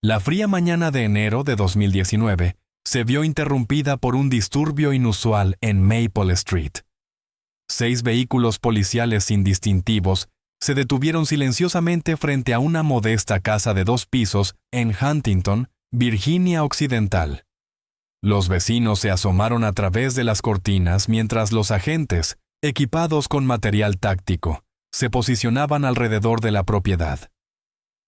La fría mañana de enero de 2019 se vio interrumpida por un disturbio inusual en Maple Street. 6 vehículos policiales sin distintivos se detuvieron silenciosamente frente a una modesta casa de 2 pisos en Huntington, Virginia Occidental. Los vecinos se asomaron a través de las cortinas mientras los agentes, equipados con material táctico, se posicionaban alrededor de la propiedad.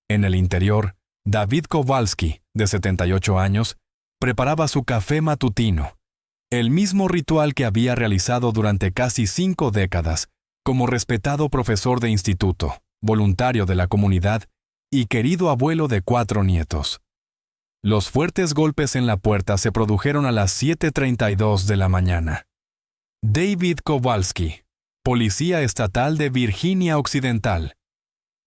En el interior, David Kowalski, de 78 años, preparaba su café matutino, el mismo ritual que había realizado durante casi 5 décadas como respetado profesor de instituto, voluntario de la comunidad y querido abuelo de 4 nietos. Los fuertes golpes en la puerta se produjeron a las 7:32 de la mañana. David Kowalski, Policía Estatal de Virginia Occidental.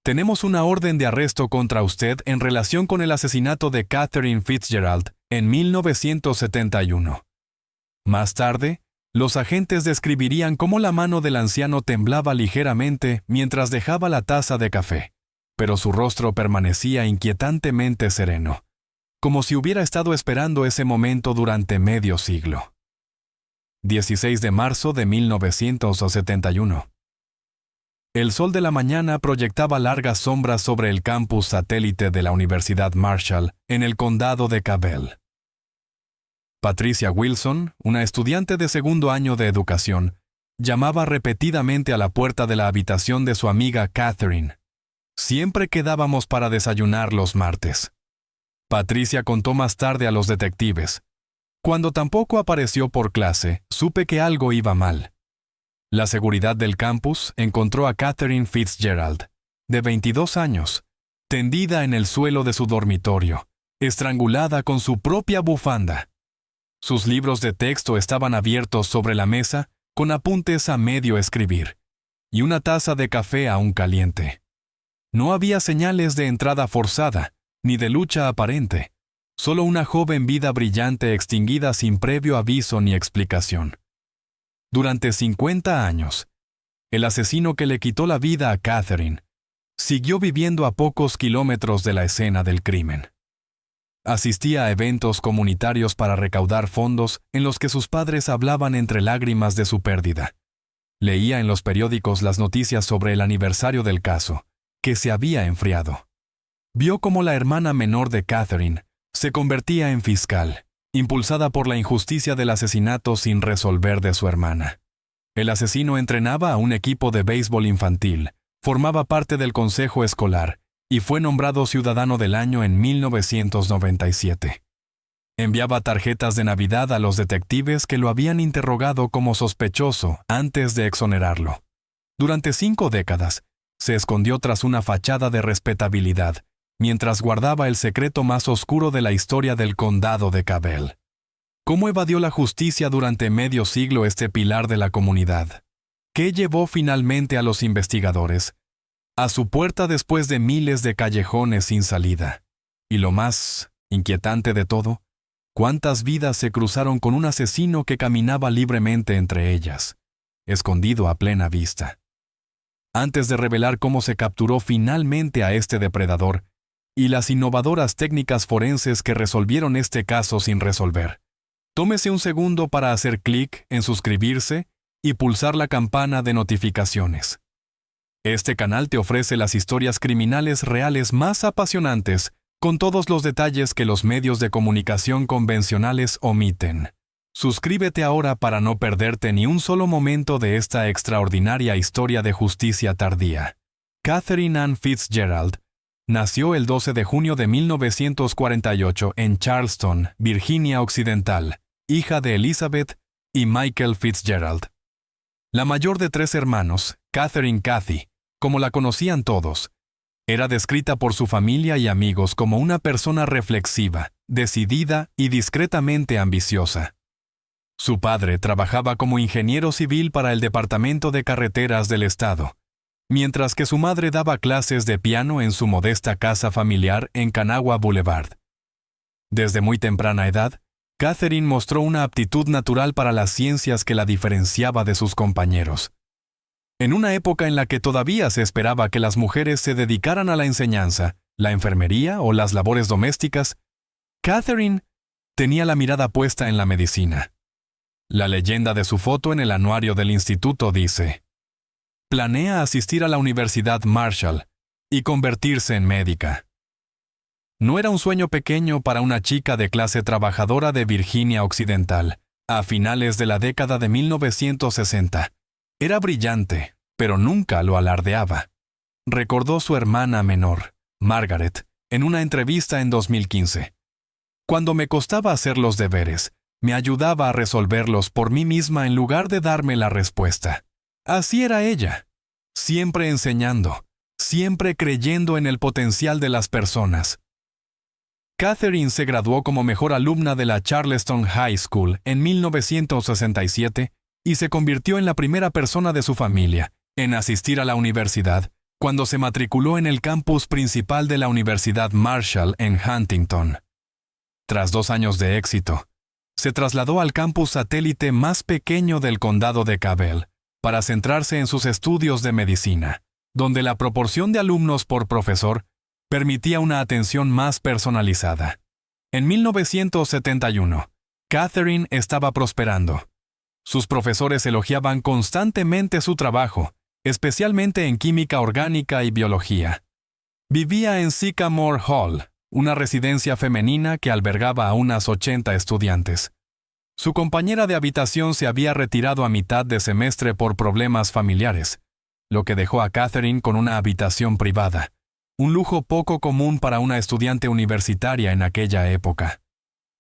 Tenemos una orden de arresto contra usted en relación con el asesinato de Catherine Fitzgerald en 1971. Más tarde, los agentes describirían cómo la mano del anciano temblaba ligeramente mientras dejaba la taza de café, pero su rostro permanecía inquietantemente sereno, como si hubiera estado esperando ese momento durante medio siglo. 16 de marzo de 1971. El sol de la mañana proyectaba largas sombras sobre el campus satélite de la Universidad Marshall en el condado de Cabell. Patricia Wilson, una estudiante de 2º año de educación, llamaba repetidamente a la puerta de la habitación de su amiga Catherine. Siempre quedábamos para desayunar los martes. Patricia contó más tarde a los detectives. Cuando tampoco apareció por clase, supe que algo iba mal. La seguridad del campus encontró a Catherine Fitzgerald, de 22 años, tendida en el suelo de su dormitorio, estrangulada con su propia bufanda. Sus libros de texto estaban abiertos sobre la mesa, con apuntes a medio escribir, y una taza de café aún caliente. No había señales de entrada forzada, ni de lucha aparente, solo una joven vida brillante extinguida sin previo aviso ni explicación. Durante 50 años, el asesino que le quitó la vida a Catherine siguió viviendo a pocos kilómetros de la escena del crimen. Asistía a eventos comunitarios para recaudar fondos en los que sus padres hablaban entre lágrimas de su pérdida. Leía en los periódicos las noticias sobre el aniversario del caso, que se había enfriado. Vio cómo la hermana menor de Catherine se convertía en fiscal, impulsada por la injusticia del asesinato sin resolver de su hermana. El asesino entrenaba a un equipo de béisbol infantil, formaba parte del consejo escolar y fue nombrado Ciudadano del Año en 1997. Enviaba tarjetas de Navidad a los detectives que lo habían interrogado como sospechoso antes de exonerarlo. Durante 5 décadas, se escondió tras una fachada de respetabilidad, mientras guardaba el secreto más oscuro de la historia del condado de Cabell. ¿Cómo evadió la justicia durante medio siglo este pilar de la comunidad? ¿Qué llevó finalmente a los investigadores a su puerta después de miles de callejones sin salida? Y lo más inquietante de todo, ¿cuántas vidas se cruzaron con un asesino que caminaba libremente entre ellas, escondido a plena vista? Antes de revelar cómo se capturó finalmente a este depredador y las innovadoras técnicas forenses que resolvieron este caso sin resolver, tómese un segundo para hacer clic en suscribirse y pulsar la campana de notificaciones. Este canal te ofrece las historias criminales reales más apasionantes, con todos los detalles que los medios de comunicación convencionales omiten. Suscríbete ahora para no perderte ni un solo momento de esta extraordinaria historia de justicia tardía. Catherine Ann Fitzgerald nació el 12 de junio de 1948 en Charleston, Virginia Occidental, hija de Elizabeth y Michael Fitzgerald. La mayor de 3 hermanos, Catherine Cathy, como la conocían todos, era descrita por su familia y amigos como una persona reflexiva, decidida y discretamente ambiciosa. Su padre trabajaba como ingeniero civil para el Departamento de Carreteras del Estado, mientras que su madre daba clases de piano en su modesta casa familiar en Kanawha Boulevard. Desde muy temprana edad, Catherine mostró una aptitud natural para las ciencias que la diferenciaba de sus compañeros. En una época en la que todavía se esperaba que las mujeres se dedicaran a la enseñanza, la enfermería o las labores domésticas, Catherine tenía la mirada puesta en la medicina. La leyenda de su foto en el anuario del instituto dice: planea asistir a la Universidad Marshall y convertirse en médica. No era un sueño pequeño para una chica de clase trabajadora de Virginia Occidental, a finales de la década de 1960. Era brillante, pero nunca lo alardeaba. Recordó su hermana menor, Margaret, en una entrevista en 2015. Cuando me costaba hacer los deberes, me ayudaba a resolverlos por mí misma en lugar de darme la respuesta. Así era ella, siempre enseñando, siempre creyendo en el potencial de las personas. Catherine se graduó como mejor alumna de la Charleston High School en 1967 y se convirtió en la primera persona de su familia en asistir a la universidad cuando se matriculó en el campus principal de la Universidad Marshall en Huntington. Tras 2 años de éxito, se trasladó al campus satélite más pequeño del condado de Cabell para centrarse en sus estudios de medicina, donde la proporción de alumnos por profesor permitía una atención más personalizada. En 1971, Catherine estaba prosperando. Sus profesores elogiaban constantemente su trabajo, especialmente en química orgánica y biología. Vivía en Sycamore Hall, una residencia femenina que albergaba a unas 80 estudiantes. Su compañera de habitación se había retirado a mitad de semestre por problemas familiares, lo que dejó a Catherine con una habitación privada, un lujo poco común para una estudiante universitaria en aquella época.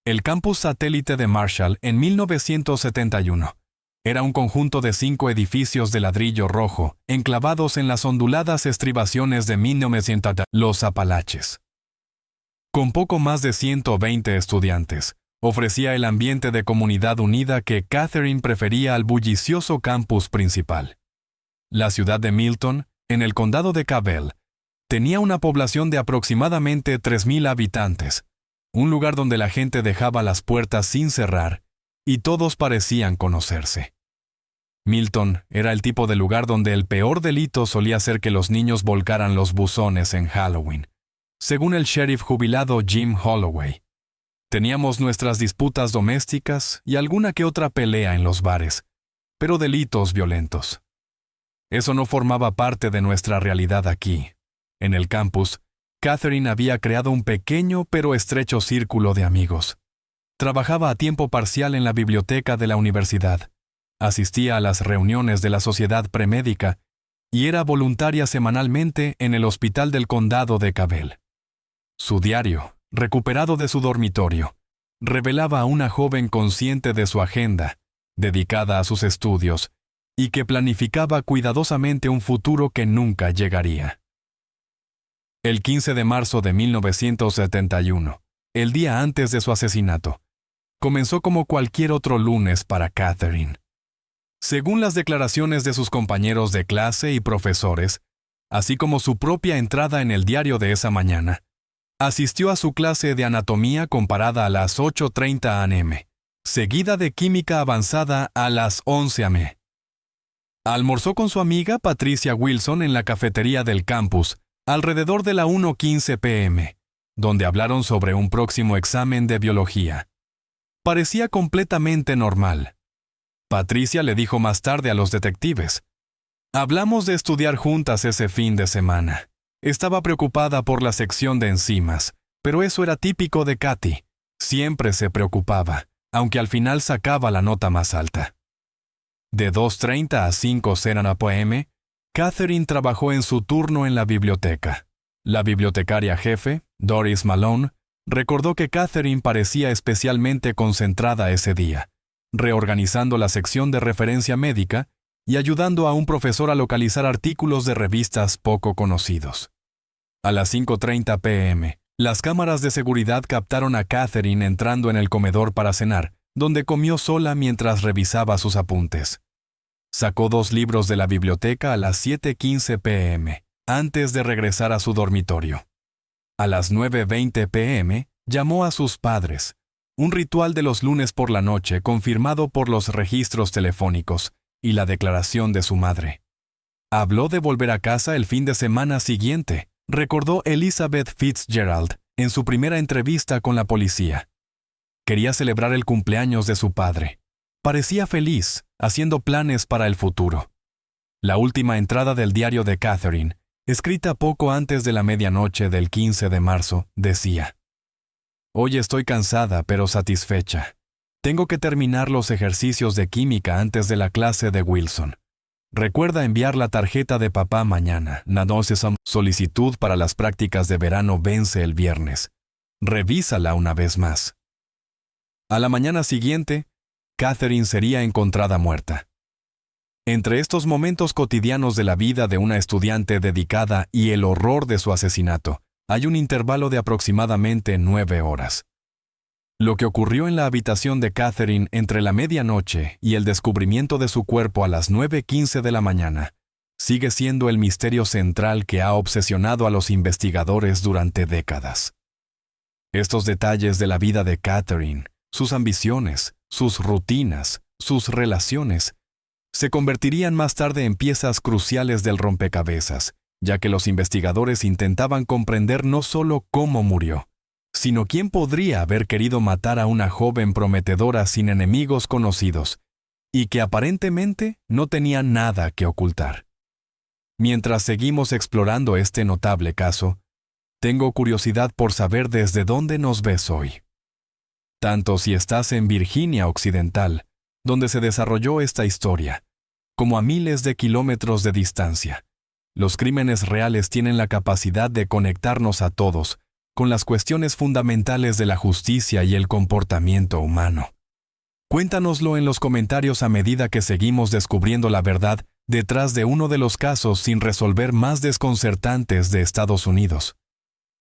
El campus satélite de Marshall en 1971 era un conjunto de 5 edificios de ladrillo rojo enclavados en las onduladas estribaciones de 1900, los Apalaches. Con poco más de 120 estudiantes, ofrecía el ambiente de comunidad unida que Catherine prefería al bullicioso campus principal. La ciudad de Milton, en el condado de Cabell, tenía una población de aproximadamente 3,000 habitantes, un lugar donde la gente dejaba las puertas sin cerrar y todos parecían conocerse. Milton era el tipo de lugar donde el peor delito solía ser que los niños volcaran los buzones en Halloween, según el sheriff jubilado Jim Holloway. Teníamos nuestras disputas domésticas y alguna que otra pelea en los bares, pero delitos violentos. Eso no formaba parte de nuestra realidad aquí. En el campus, Catherine había creado un pequeño pero estrecho círculo de amigos. Trabajaba a tiempo parcial en la biblioteca de la universidad, asistía a las reuniones de la sociedad premédica y era voluntaria semanalmente en el hospital del condado de Cabell. Su diario, recuperado de su dormitorio, revelaba a una joven consciente de su agenda, dedicada a sus estudios, y que planificaba cuidadosamente un futuro que nunca llegaría. El 15 de marzo de 1971, el día antes de su asesinato, comenzó como cualquier otro lunes para Catherine. Según las declaraciones de sus compañeros de clase y profesores, así como su propia entrada en el diario de esa mañana, asistió a su clase de anatomía comparada a las 8:30 a.m., seguida de química avanzada a las 11 a.m. Almorzó con su amiga Patricia Wilson en la cafetería del campus, alrededor de la 1:15 p.m., donde hablaron sobre un próximo examen de biología. Parecía completamente normal. Patricia le dijo más tarde a los detectives: «Hablamos de estudiar juntas ese fin de semana. Estaba preocupada por la sección de enzimas, pero eso era típico de Katy. Siempre se preocupaba, aunque al final sacaba la nota más alta». De 2:30 a 5:00 p.m., Catherine trabajó en su turno en la biblioteca. La bibliotecaria jefe, Doris Malone, recordó que Catherine parecía especialmente concentrada ese día, reorganizando la sección de referencia médica y ayudando a un profesor a localizar artículos de revistas poco conocidos. A las 5:30 p.m., las cámaras de seguridad captaron a Catherine entrando en el comedor para cenar, donde comió sola mientras revisaba sus apuntes. Sacó 2 libros de la biblioteca a las 7:15 p.m., antes de regresar a su dormitorio. A las 9:20 p.m., llamó a sus padres, un ritual de los lunes por la noche confirmado por los registros telefónicos y la declaración de su madre. Habló de volver a casa el fin de semana siguiente, recordó Elizabeth Fitzgerald en su primera entrevista con la policía. Quería celebrar el cumpleaños de su padre. Parecía feliz, haciendo planes para el futuro. La última entrada del diario de Catherine, escrita poco antes de la medianoche del 15 de marzo, decía: «Hoy estoy cansada pero satisfecha. Tengo que terminar los ejercicios de química antes de la clase de Wilson. Recuerda enviar la tarjeta de papá mañana. Solicitud para las prácticas de verano vence el viernes. Revísala una vez más». A la mañana siguiente, Catherine sería encontrada muerta. Entre estos momentos cotidianos de la vida de una estudiante dedicada y el horror de su asesinato, hay un intervalo de aproximadamente 9 horas. Lo que ocurrió en la habitación de Catherine entre la medianoche y el descubrimiento de su cuerpo a las 9:15 de la mañana sigue siendo el misterio central que ha obsesionado a los investigadores durante décadas. Estos detalles de la vida de Catherine, sus ambiciones, sus rutinas, sus relaciones, se convertirían más tarde en piezas cruciales del rompecabezas, ya que los investigadores intentaban comprender no solo cómo murió, sino quién podría haber querido matar a una joven prometedora sin enemigos conocidos, y que aparentemente no tenía nada que ocultar. Mientras seguimos explorando este notable caso, tengo curiosidad por saber desde dónde nos ves hoy. Tanto si estás en Virginia Occidental, donde se desarrolló esta historia, como a miles de kilómetros de distancia. Los crímenes reales tienen la capacidad de conectarnos a todos con las cuestiones fundamentales de la justicia y el comportamiento humano. Cuéntanoslo en los comentarios a medida que seguimos descubriendo la verdad detrás de uno de los casos sin resolver más desconcertantes de Estados Unidos.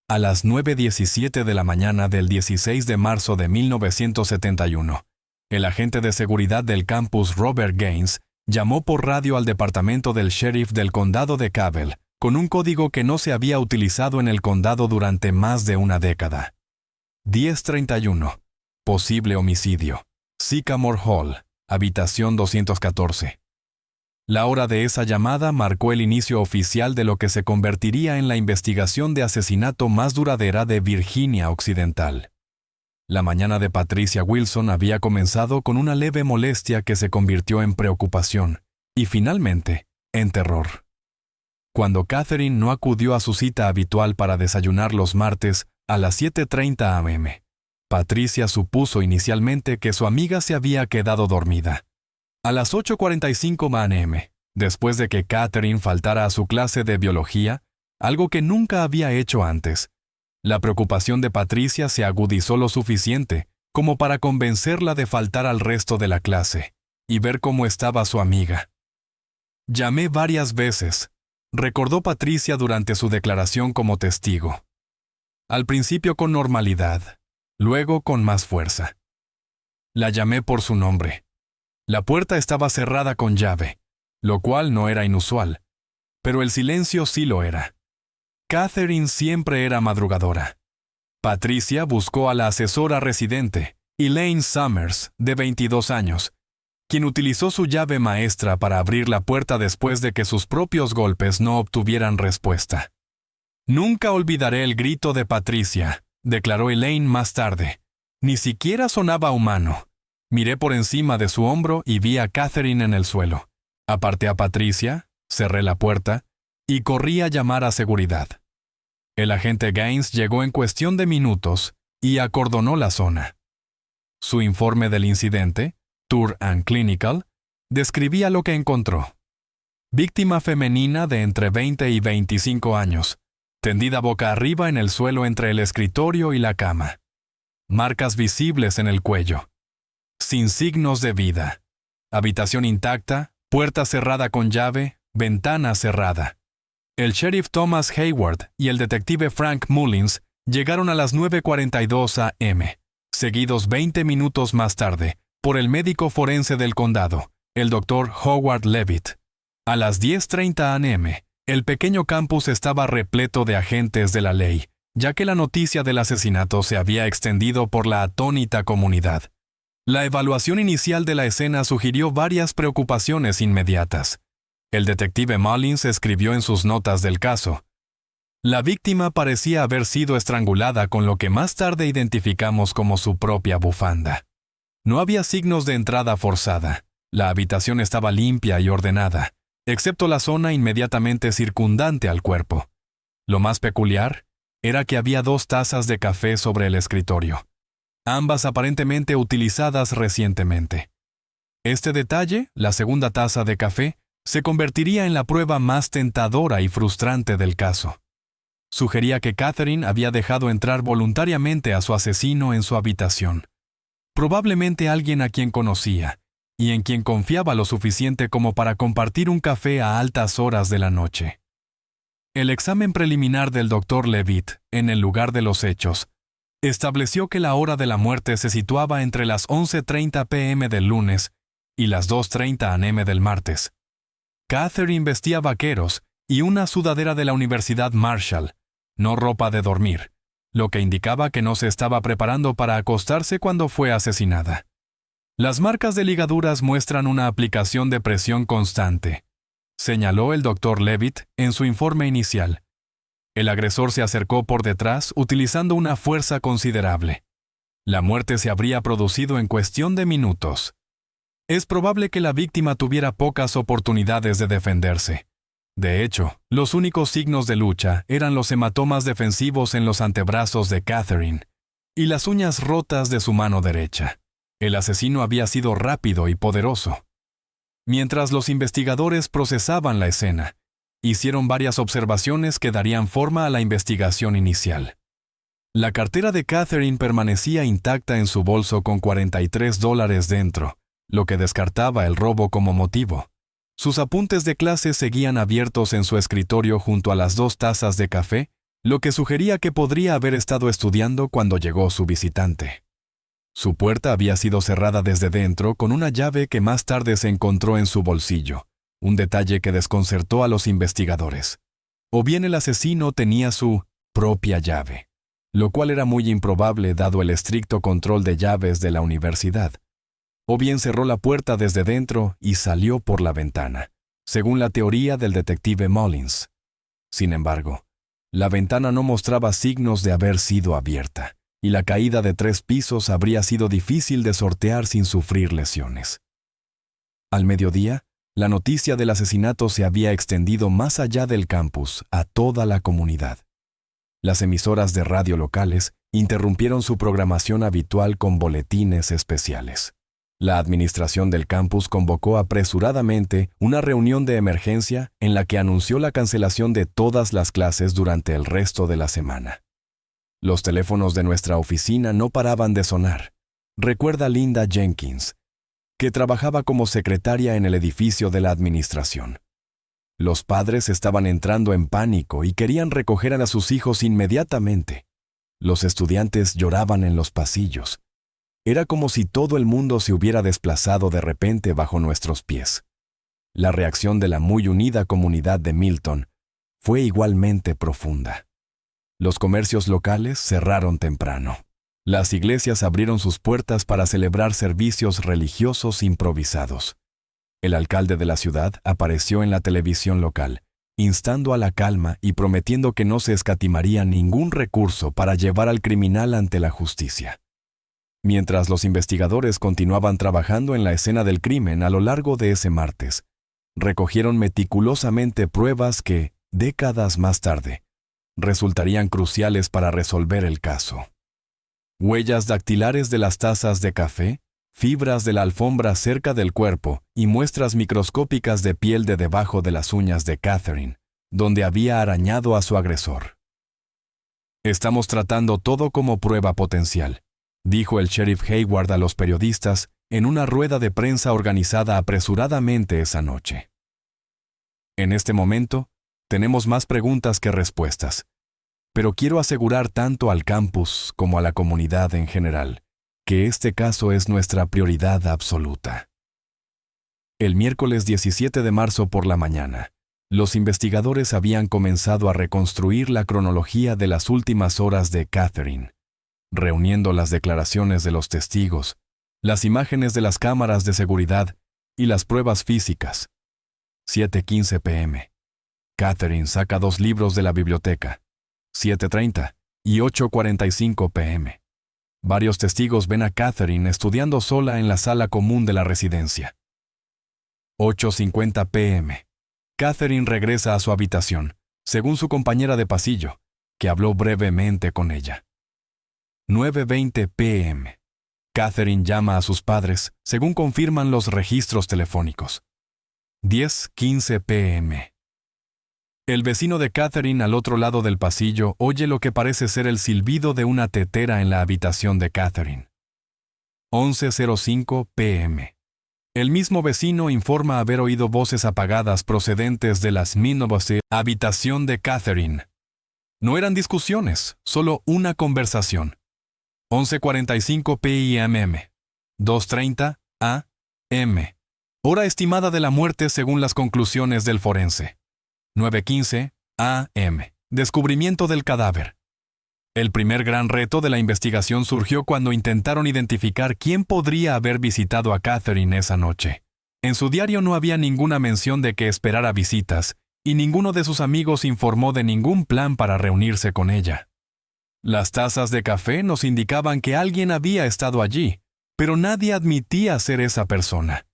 A las 9:17 de la mañana del 16 de marzo de 1971, el agente de seguridad del campus Robert Gaines llamó por radio al departamento del sheriff del condado de Cabell con un código que no se había utilizado en el condado durante más de una década. 1031. Posible homicidio. Sycamore Hall, habitación 214. La hora de esa llamada marcó el inicio oficial de lo que se convertiría en la investigación de asesinato más duradera de Virginia Occidental. La mañana de Patricia Wilson había comenzado con una leve molestia que se convirtió en preocupación y finalmente en terror. Cuando Catherine no acudió a su cita habitual para desayunar los martes a las 7:30 am, Patricia supuso inicialmente que su amiga se había quedado dormida. A las 8:45 am, después de que Catherine faltara a su clase de biología, algo que nunca había hecho antes, la preocupación de Patricia se agudizó lo suficiente como para convencerla de faltar al resto de la clase y ver cómo estaba su amiga. «Llamé varias veces», recordó Patricia durante su declaración como testigo. Al principio con normalidad, luego con más fuerza. «La llamé por su nombre. La puerta estaba cerrada con llave, lo cual no era inusual, pero el silencio sí lo era. Catherine siempre era madrugadora. Patricia buscó a la asesora residente, Elaine Summers, de 22 años, quien utilizó su llave maestra para abrir la puerta después de que sus propios golpes no obtuvieran respuesta. «Nunca olvidaré el grito de Patricia», declaró Elaine más tarde. «Ni siquiera sonaba humano. Miré por encima de su hombro y vi a Catherine en el suelo. Aparté a Patricia, cerré la puerta y corrí a llamar a seguridad». El agente Gaines llegó en cuestión de minutos y acordonó la zona. Su informe del incidente, Tour and Clinical, describía lo que encontró. Víctima femenina de entre 20 y 25 años, tendida boca arriba en el suelo entre el escritorio y la cama. Marcas visibles en el cuello. Sin signos de vida. Habitación intacta, puerta cerrada con llave, ventana cerrada. El sheriff Thomas Hayward y el detective Frank Mullins llegaron a las 9:42 am, seguidos 20 minutos más tarde por el médico forense del condado, el Dr. Howard Levitt. A las 10:30 am, el pequeño campus estaba repleto de agentes de la ley, ya que la noticia del asesinato se había extendido por la atónita comunidad. La evaluación inicial de la escena sugirió varias preocupaciones inmediatas. El detective Mullins escribió en sus notas del caso: La víctima parecía haber sido estrangulada con lo que más tarde identificamos como su propia bufanda. No había signos de entrada forzada. La habitación estaba limpia y ordenada, excepto la zona inmediatamente circundante al cuerpo. Lo más peculiar era que había 2 tazas de café sobre el escritorio, ambas aparentemente utilizadas recientemente. Este detalle, la segunda taza de café, se convertiría en la prueba más tentadora y frustrante del caso. Sugería que Catherine había dejado entrar voluntariamente a su asesino en su habitación. Probablemente alguien a quien conocía, y en quien confiaba lo suficiente como para compartir un café a altas horas de la noche. El examen preliminar del Dr. Levitt, en el lugar de los hechos, estableció que la hora de la muerte se situaba entre las 11:30 p.m. del lunes y las 2:30 a.m. del martes. Catherine vestía vaqueros y una sudadera de la Universidad Marshall, no ropa de dormir, lo que indicaba que no se estaba preparando para acostarse cuando fue asesinada. Las marcas de ligaduras muestran una aplicación de presión constante, señaló el Dr. Levitt en su informe inicial. El agresor se acercó por detrás utilizando una fuerza considerable. La muerte se habría producido en cuestión de minutos. Es probable que la víctima tuviera pocas oportunidades de defenderse. De hecho, los únicos signos de lucha eran los hematomas defensivos en los antebrazos de Catherine y las uñas rotas de su mano derecha. El asesino había sido rápido y poderoso. Mientras los investigadores procesaban la escena, hicieron varias observaciones que darían forma a la investigación inicial. La cartera de Catherine permanecía intacta en su bolso con $43 dentro, lo que descartaba el robo como motivo. Sus apuntes de clase seguían abiertos en su escritorio junto a las 2 tazas de café, lo que sugería que podría haber estado estudiando cuando llegó su visitante. Su puerta había sido cerrada desde dentro con una llave que más tarde se encontró en su bolsillo, un detalle que desconcertó a los investigadores. O bien el asesino tenía su propia llave, lo cual era muy improbable dado el estricto control de llaves de la universidad. O bien cerró la puerta desde dentro y salió por la ventana, según la teoría del detective Mullins. Sin embargo, la ventana no mostraba signos de haber sido abierta, y la caída de 3 pisos habría sido difícil de sortear sin sufrir lesiones. Al mediodía, la noticia del asesinato se había extendido más allá del campus, a toda la comunidad. Las emisoras de radio locales interrumpieron su programación habitual con boletines especiales. La administración del campus convocó apresuradamente una reunión de emergencia en la que anunció la cancelación de todas las clases durante el resto de la semana. Los teléfonos de nuestra oficina no paraban de sonar, recuerda Linda Jenkins, que trabajaba como secretaria en el edificio de la administración. Los padres estaban entrando en pánico y querían recoger a sus hijos inmediatamente. Los estudiantes lloraban en los pasillos. Era como si todo el mundo se hubiera desplazado de repente bajo nuestros pies. La reacción de la muy unida comunidad de Milton fue igualmente profunda. Los comercios locales cerraron temprano. Las iglesias abrieron sus puertas para celebrar servicios religiosos improvisados. El alcalde de la ciudad apareció en la televisión local, instando a la calma y prometiendo que no se escatimaría ningún recurso para llevar al criminal ante la justicia. Mientras los investigadores continuaban trabajando en la escena del crimen a lo largo de ese martes, recogieron meticulosamente pruebas que, décadas más tarde, resultarían cruciales para resolver el caso. Huellas dactilares de las tazas de café, fibras de la alfombra cerca del cuerpo y muestras microscópicas de piel de debajo de las uñas de Catherine, donde había arañado a su agresor. Estamos tratando todo como prueba potencial, dijo el sheriff Hayward a los periodistas en una rueda de prensa organizada apresuradamente esa noche. En este momento, tenemos más preguntas que respuestas, pero quiero asegurar tanto al campus como a la comunidad en general que este caso es nuestra prioridad absoluta. El miércoles 17 de marzo por la mañana, los investigadores habían comenzado a reconstruir la cronología de las últimas horas de Catherine, reuniendo las declaraciones de los testigos, las imágenes de las cámaras de seguridad y las pruebas físicas. 7:15 p.m. Catherine saca 2 libros de la biblioteca, 7:30 y 8:45 p.m. Varios testigos ven a Catherine estudiando sola en la sala común de la residencia. 8:50 p.m. Catherine regresa a su habitación, según su compañera de pasillo, que habló brevemente con ella. 9:20 p.m. Catherine llama a sus padres, según confirman los registros telefónicos. 10:15 p.m. El vecino de Catherine al otro lado del pasillo oye lo que parece ser el silbido de una tetera en la habitación de Catherine. 11:05 p.m. El mismo vecino informa haber oído voces apagadas procedentes de la habitación de Catherine. No eran discusiones, solo una conversación. 11:45 p.m. 2:30 a.m. Hora estimada de la muerte según las conclusiones del forense. 9:15 a.m. Descubrimiento del cadáver. El primer gran reto de la investigación surgió cuando intentaron identificar quién podría haber visitado a Catherine esa noche. En su diario no había ninguna mención de que esperara visitas, y ninguno de sus amigos informó de ningún plan para reunirse con ella. Las tazas de café nos indicaban que alguien había estado allí, pero nadie admitía ser esa persona.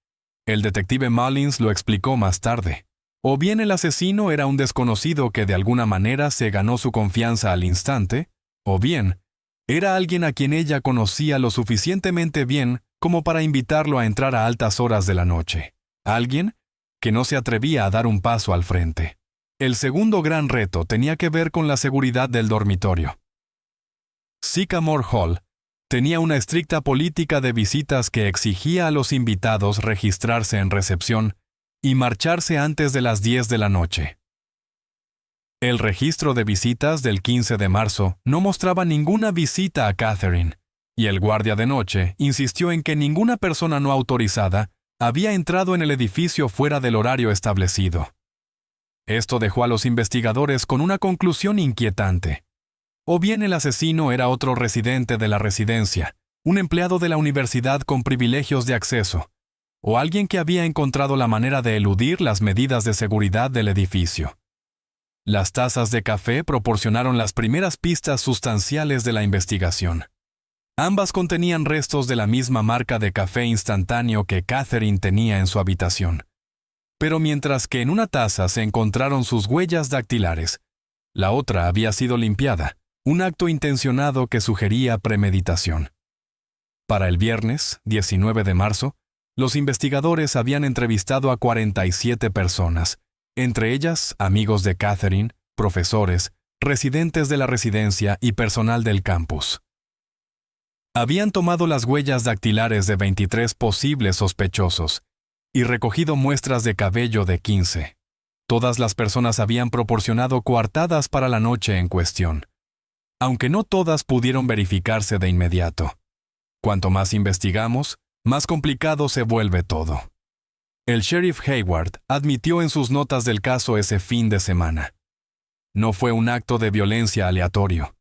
El detective Mullins lo explicó más tarde. O bien el asesino era un desconocido que de alguna manera se ganó su confianza al instante, o bien era alguien a quien ella conocía lo suficientemente bien como para invitarlo a entrar a altas horas de la noche. Alguien que no se atrevía a dar un paso al frente. El segundo gran reto tenía que ver con la seguridad del dormitorio. Sycamore Hall tenía una estricta política de visitas que exigía a los invitados registrarse en recepción y marcharse antes de las 10 de la noche. El registro de visitas del 15 de marzo no mostraba ninguna visita a Catherine, y el guardia de noche insistió en que ninguna persona no autorizada había entrado en el edificio fuera del horario establecido. Esto dejó a los investigadores con una conclusión inquietante. O bien el asesino era otro residente de la residencia, un empleado de la universidad con privilegios de acceso, o alguien que había encontrado la manera de eludir las medidas de seguridad del edificio. Las tazas de café proporcionaron las primeras pistas sustanciales de la investigación. Ambas contenían restos de la misma marca de café instantáneo que Catherine tenía en su habitación. Pero mientras que en una taza se encontraron sus huellas dactilares, la otra había sido limpiada, un acto intencionado que sugería premeditación. Para el viernes, 19 de marzo, los investigadores habían entrevistado a 47 personas, entre ellas amigos de Catherine, profesores, residentes de la residencia y personal del campus. Habían tomado las huellas dactilares de 23 posibles sospechosos y recogido muestras de cabello de 15. Todas las personas habían proporcionado coartadas para la noche en cuestión, aunque no todas pudieron verificarse de inmediato. Cuanto más investigamos, más complicado se vuelve todo. El sheriff Hayward admitió en sus notas del caso ese fin de semana. No fue un acto de violencia aleatorio.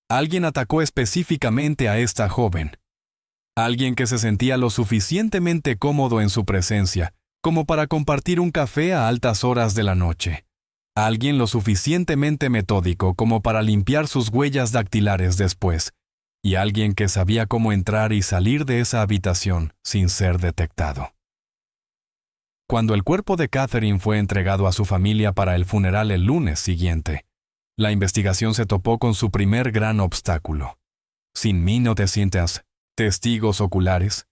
Alguien atacó específicamente a esta joven. Alguien que se sentía lo suficientemente cómodo en su presencia como para compartir un café a altas horas de la noche. Alguien lo suficientemente metódico como para limpiar sus huellas dactilares después. Y alguien que sabía cómo entrar y salir de esa habitación sin ser detectado. Cuando el cuerpo de Catherine fue entregado a su familia para el funeral el lunes siguiente, la investigación se topó con su primer gran obstáculo. Sin testigos oculares,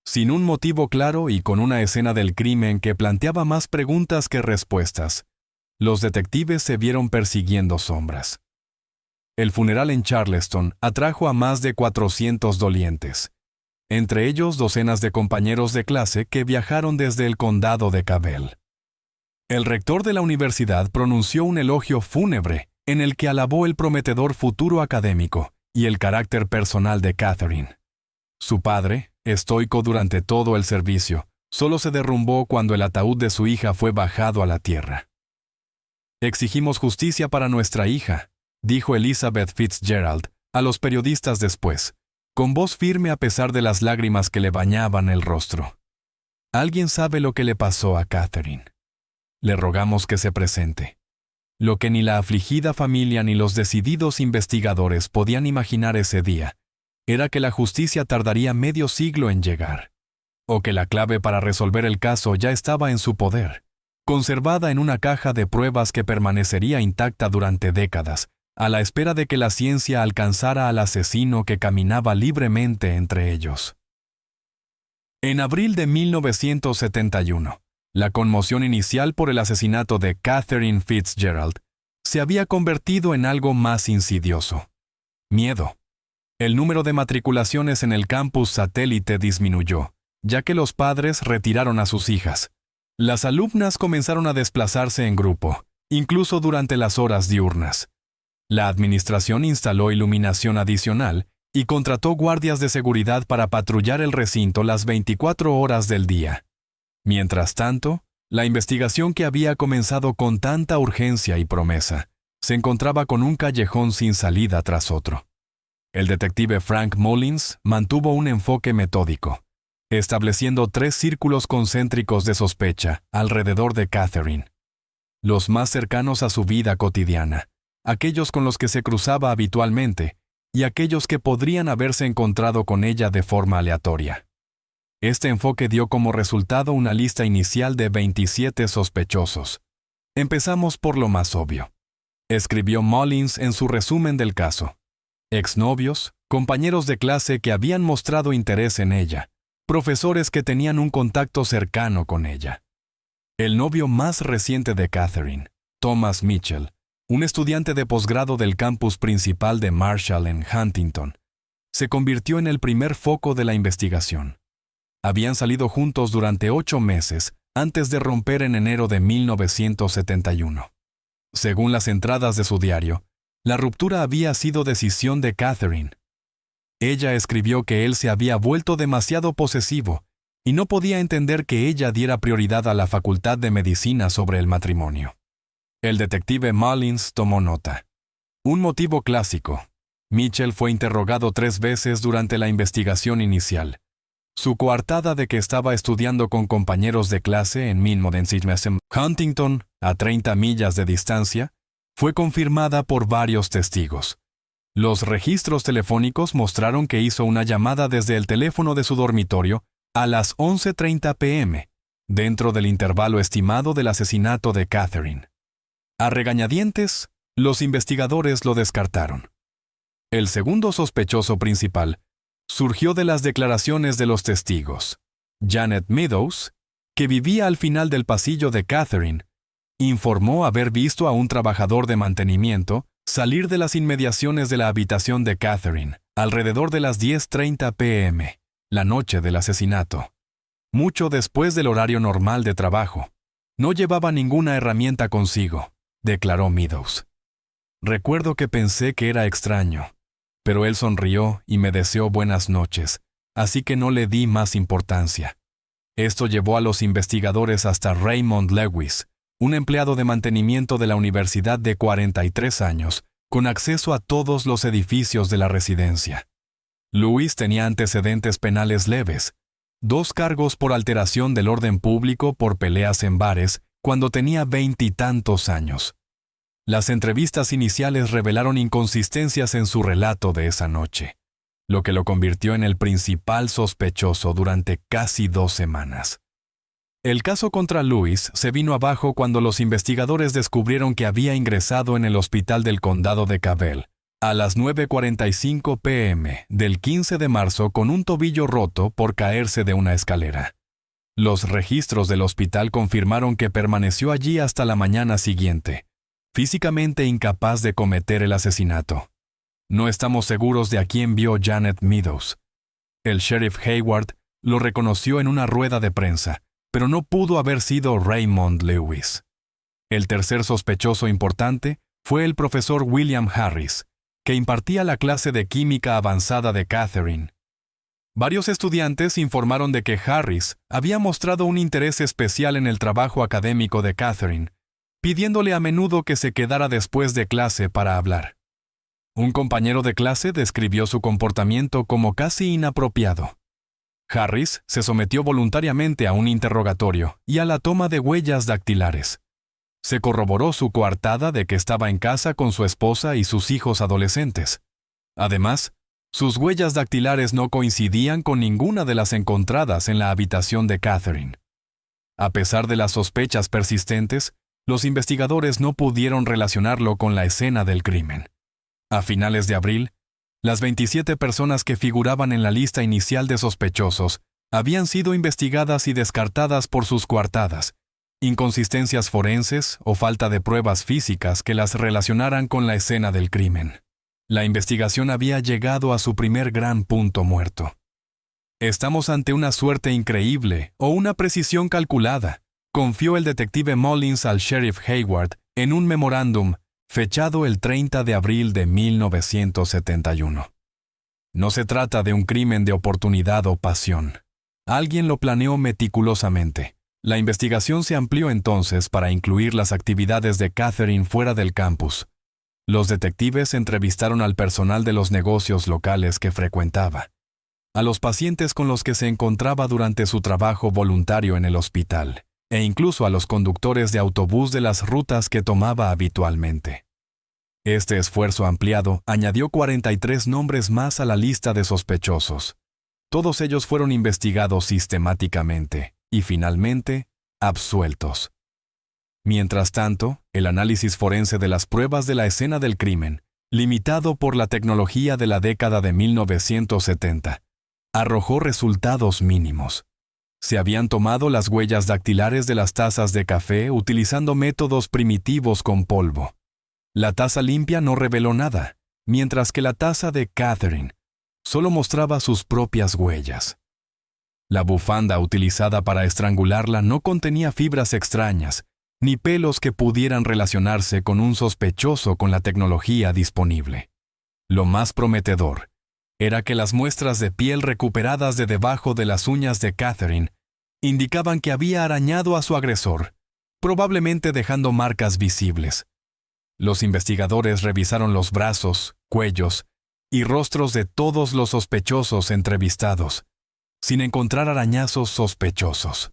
sin un motivo claro y con una escena del crimen que planteaba más preguntas que respuestas, los detectives se vieron persiguiendo sombras. El funeral en Charleston atrajo a más de 400 dolientes, entre ellos docenas de compañeros de clase que viajaron desde el condado de Cabell. El rector de la universidad pronunció un elogio fúnebre en el que alabó el prometedor futuro académico y el carácter personal de Catherine. Su padre, estoico durante todo el servicio, solo se derrumbó cuando el ataúd de su hija fue bajado a la tierra. «Exigimos justicia para nuestra hija», dijo Elizabeth Fitzgerald a los periodistas después, con voz firme a pesar de las lágrimas que le bañaban el rostro. «Alguien sabe lo que le pasó a Catherine. Le rogamos que se presente. Lo que ni la afligida familia ni los decididos investigadores podían imaginar ese día era que la justicia tardaría medio siglo en llegar, o que la clave para resolver el caso ya estaba en su poder, conservada en una caja de pruebas que permanecería intacta durante décadas, a la espera de que la ciencia alcanzara al asesino que caminaba libremente entre ellos. En abril de 1971, la conmoción inicial por el asesinato de Catherine Fitzgerald se había convertido en algo más insidioso: miedo. El número de matriculaciones en el campus satélite disminuyó, ya que los padres retiraron a sus hijas. Las alumnas comenzaron a desplazarse en grupo, incluso durante las horas diurnas. La administración instaló iluminación adicional y contrató guardias de seguridad para patrullar el recinto las 24 horas del día. Mientras tanto, la investigación que había comenzado con tanta urgencia y promesa se encontraba con un callejón sin salida tras otro. El detective Frank Mullins mantuvo un enfoque metódico, estableciendo 3 círculos concéntricos de sospecha alrededor de Catherine. Los más cercanos a su vida cotidiana, aquellos con los que se cruzaba habitualmente, y aquellos que podrían haberse encontrado con ella de forma aleatoria. Este enfoque dio como resultado una lista inicial de 27 sospechosos. Empezamos por lo más obvio, escribió Mullins en su resumen del caso. Exnovios, compañeros de clase que habían mostrado interés en ella, profesores que tenían un contacto cercano con ella. El novio más reciente de Catherine, Thomas Mitchell, un estudiante de posgrado del campus principal de Marshall en Huntington, se convirtió en el primer foco de la investigación. Habían salido juntos durante 8 meses antes de romper en enero de 1971. Según las entradas de su diario, la ruptura había sido decisión de Catherine. Ella escribió que él se había vuelto demasiado posesivo y no podía entender que ella diera prioridad a la facultad de medicina sobre el matrimonio. El detective Mullins tomó nota. Un motivo clásico. Mitchell fue interrogado 3 veces durante la investigación inicial. Su coartada de que estaba estudiando con compañeros de clase en Huntington, a 30 millas de distancia, fue confirmada por varios testigos. Los registros telefónicos mostraron que hizo una llamada desde el teléfono de su dormitorio a las 11:30 p.m., dentro del intervalo estimado del asesinato de Catherine. A regañadientes, los investigadores lo descartaron. El segundo sospechoso principal surgió de las declaraciones de los testigos. Janet Meadows, que vivía al final del pasillo de Catherine, informó haber visto a un trabajador de mantenimiento salir de las inmediaciones de la habitación de Catherine alrededor de las 10:30 p.m., la noche del asesinato. Mucho después del horario normal de trabajo. No llevaba ninguna herramienta consigo, declaró Meadows. Recuerdo que pensé que era extraño, pero él sonrió y me deseó buenas noches, así que no le di más importancia. Esto llevó a los investigadores hasta Raymond Lewis, un empleado de mantenimiento de la universidad de 43 años, con acceso a todos los edificios de la residencia. Lewis tenía antecedentes penales leves, 2 cargos por alteración del orden público por peleas en bares cuando tenía 20 y tantos años. Las entrevistas iniciales revelaron inconsistencias en su relato de esa noche, lo que lo convirtió en el principal sospechoso durante casi 2 semanas. El caso contra Lewis se vino abajo cuando los investigadores descubrieron que había ingresado en el hospital del condado de Cabell a las 9:45 p.m. del 15 de marzo con un tobillo roto por caerse de una escalera. Los registros del hospital confirmaron que permaneció allí hasta la mañana siguiente, físicamente incapaz de cometer el asesinato. No estamos seguros de a quién vio Janet Meadows. El sheriff Hayward lo reconoció en una rueda de prensa, pero no pudo haber sido Raymond Lewis. El tercer sospechoso importante fue el profesor William Harris, que impartía la clase de química avanzada de Catherine. Varios estudiantes informaron de que Harris había mostrado un interés especial en el trabajo académico de Catherine, pidiéndole a menudo que se quedara después de clase para hablar. Un compañero de clase describió su comportamiento como casi inapropiado. Harris se sometió voluntariamente a un interrogatorio y a la toma de huellas dactilares. Se corroboró su coartada de que estaba en casa con su esposa y sus hijos adolescentes. Además, sus huellas dactilares no coincidían con ninguna de las encontradas en la habitación de Catherine. A pesar de las sospechas persistentes, los investigadores no pudieron relacionarlo con la escena del crimen. A finales de abril, las 27 personas que figuraban en la lista inicial de sospechosos habían sido investigadas y descartadas por sus coartadas, inconsistencias forenses o falta de pruebas físicas que las relacionaran con la escena del crimen. La investigación había llegado a su primer gran punto muerto. Estamos ante una suerte increíble o una precisión calculada, confió el detective Mullins al sheriff Hayward en un memorándum fechado el 30 de abril de 1971. No se trata de un crimen de oportunidad o pasión. Alguien lo planeó meticulosamente. La investigación se amplió entonces para incluir las actividades de Catherine fuera del campus. Los detectives entrevistaron al personal de los negocios locales que frecuentaba, a los pacientes con los que se encontraba durante su trabajo voluntario en el hospital, e incluso a los conductores de autobús de las rutas que tomaba habitualmente. Este esfuerzo ampliado añadió 43 nombres más a la lista de sospechosos. Todos ellos fueron investigados sistemáticamente y finalmente absueltos. Mientras tanto, el análisis forense de las pruebas de la escena del crimen, limitado por la tecnología de la década de 1970, arrojó resultados mínimos. Se habían tomado las huellas dactilares de las tazas de café utilizando métodos primitivos con polvo. La taza limpia no reveló nada, mientras que la taza de Catherine solo mostraba sus propias huellas. La bufanda utilizada para estrangularla no contenía fibras extrañas, ni pelos que pudieran relacionarse con un sospechoso con la tecnología disponible. Lo más prometedor era que las muestras de piel recuperadas de debajo de las uñas de Catherine indicaban que había arañado a su agresor, probablemente dejando marcas visibles. Los investigadores revisaron los brazos, cuellos y rostros de todos los sospechosos entrevistados, sin encontrar arañazos sospechosos.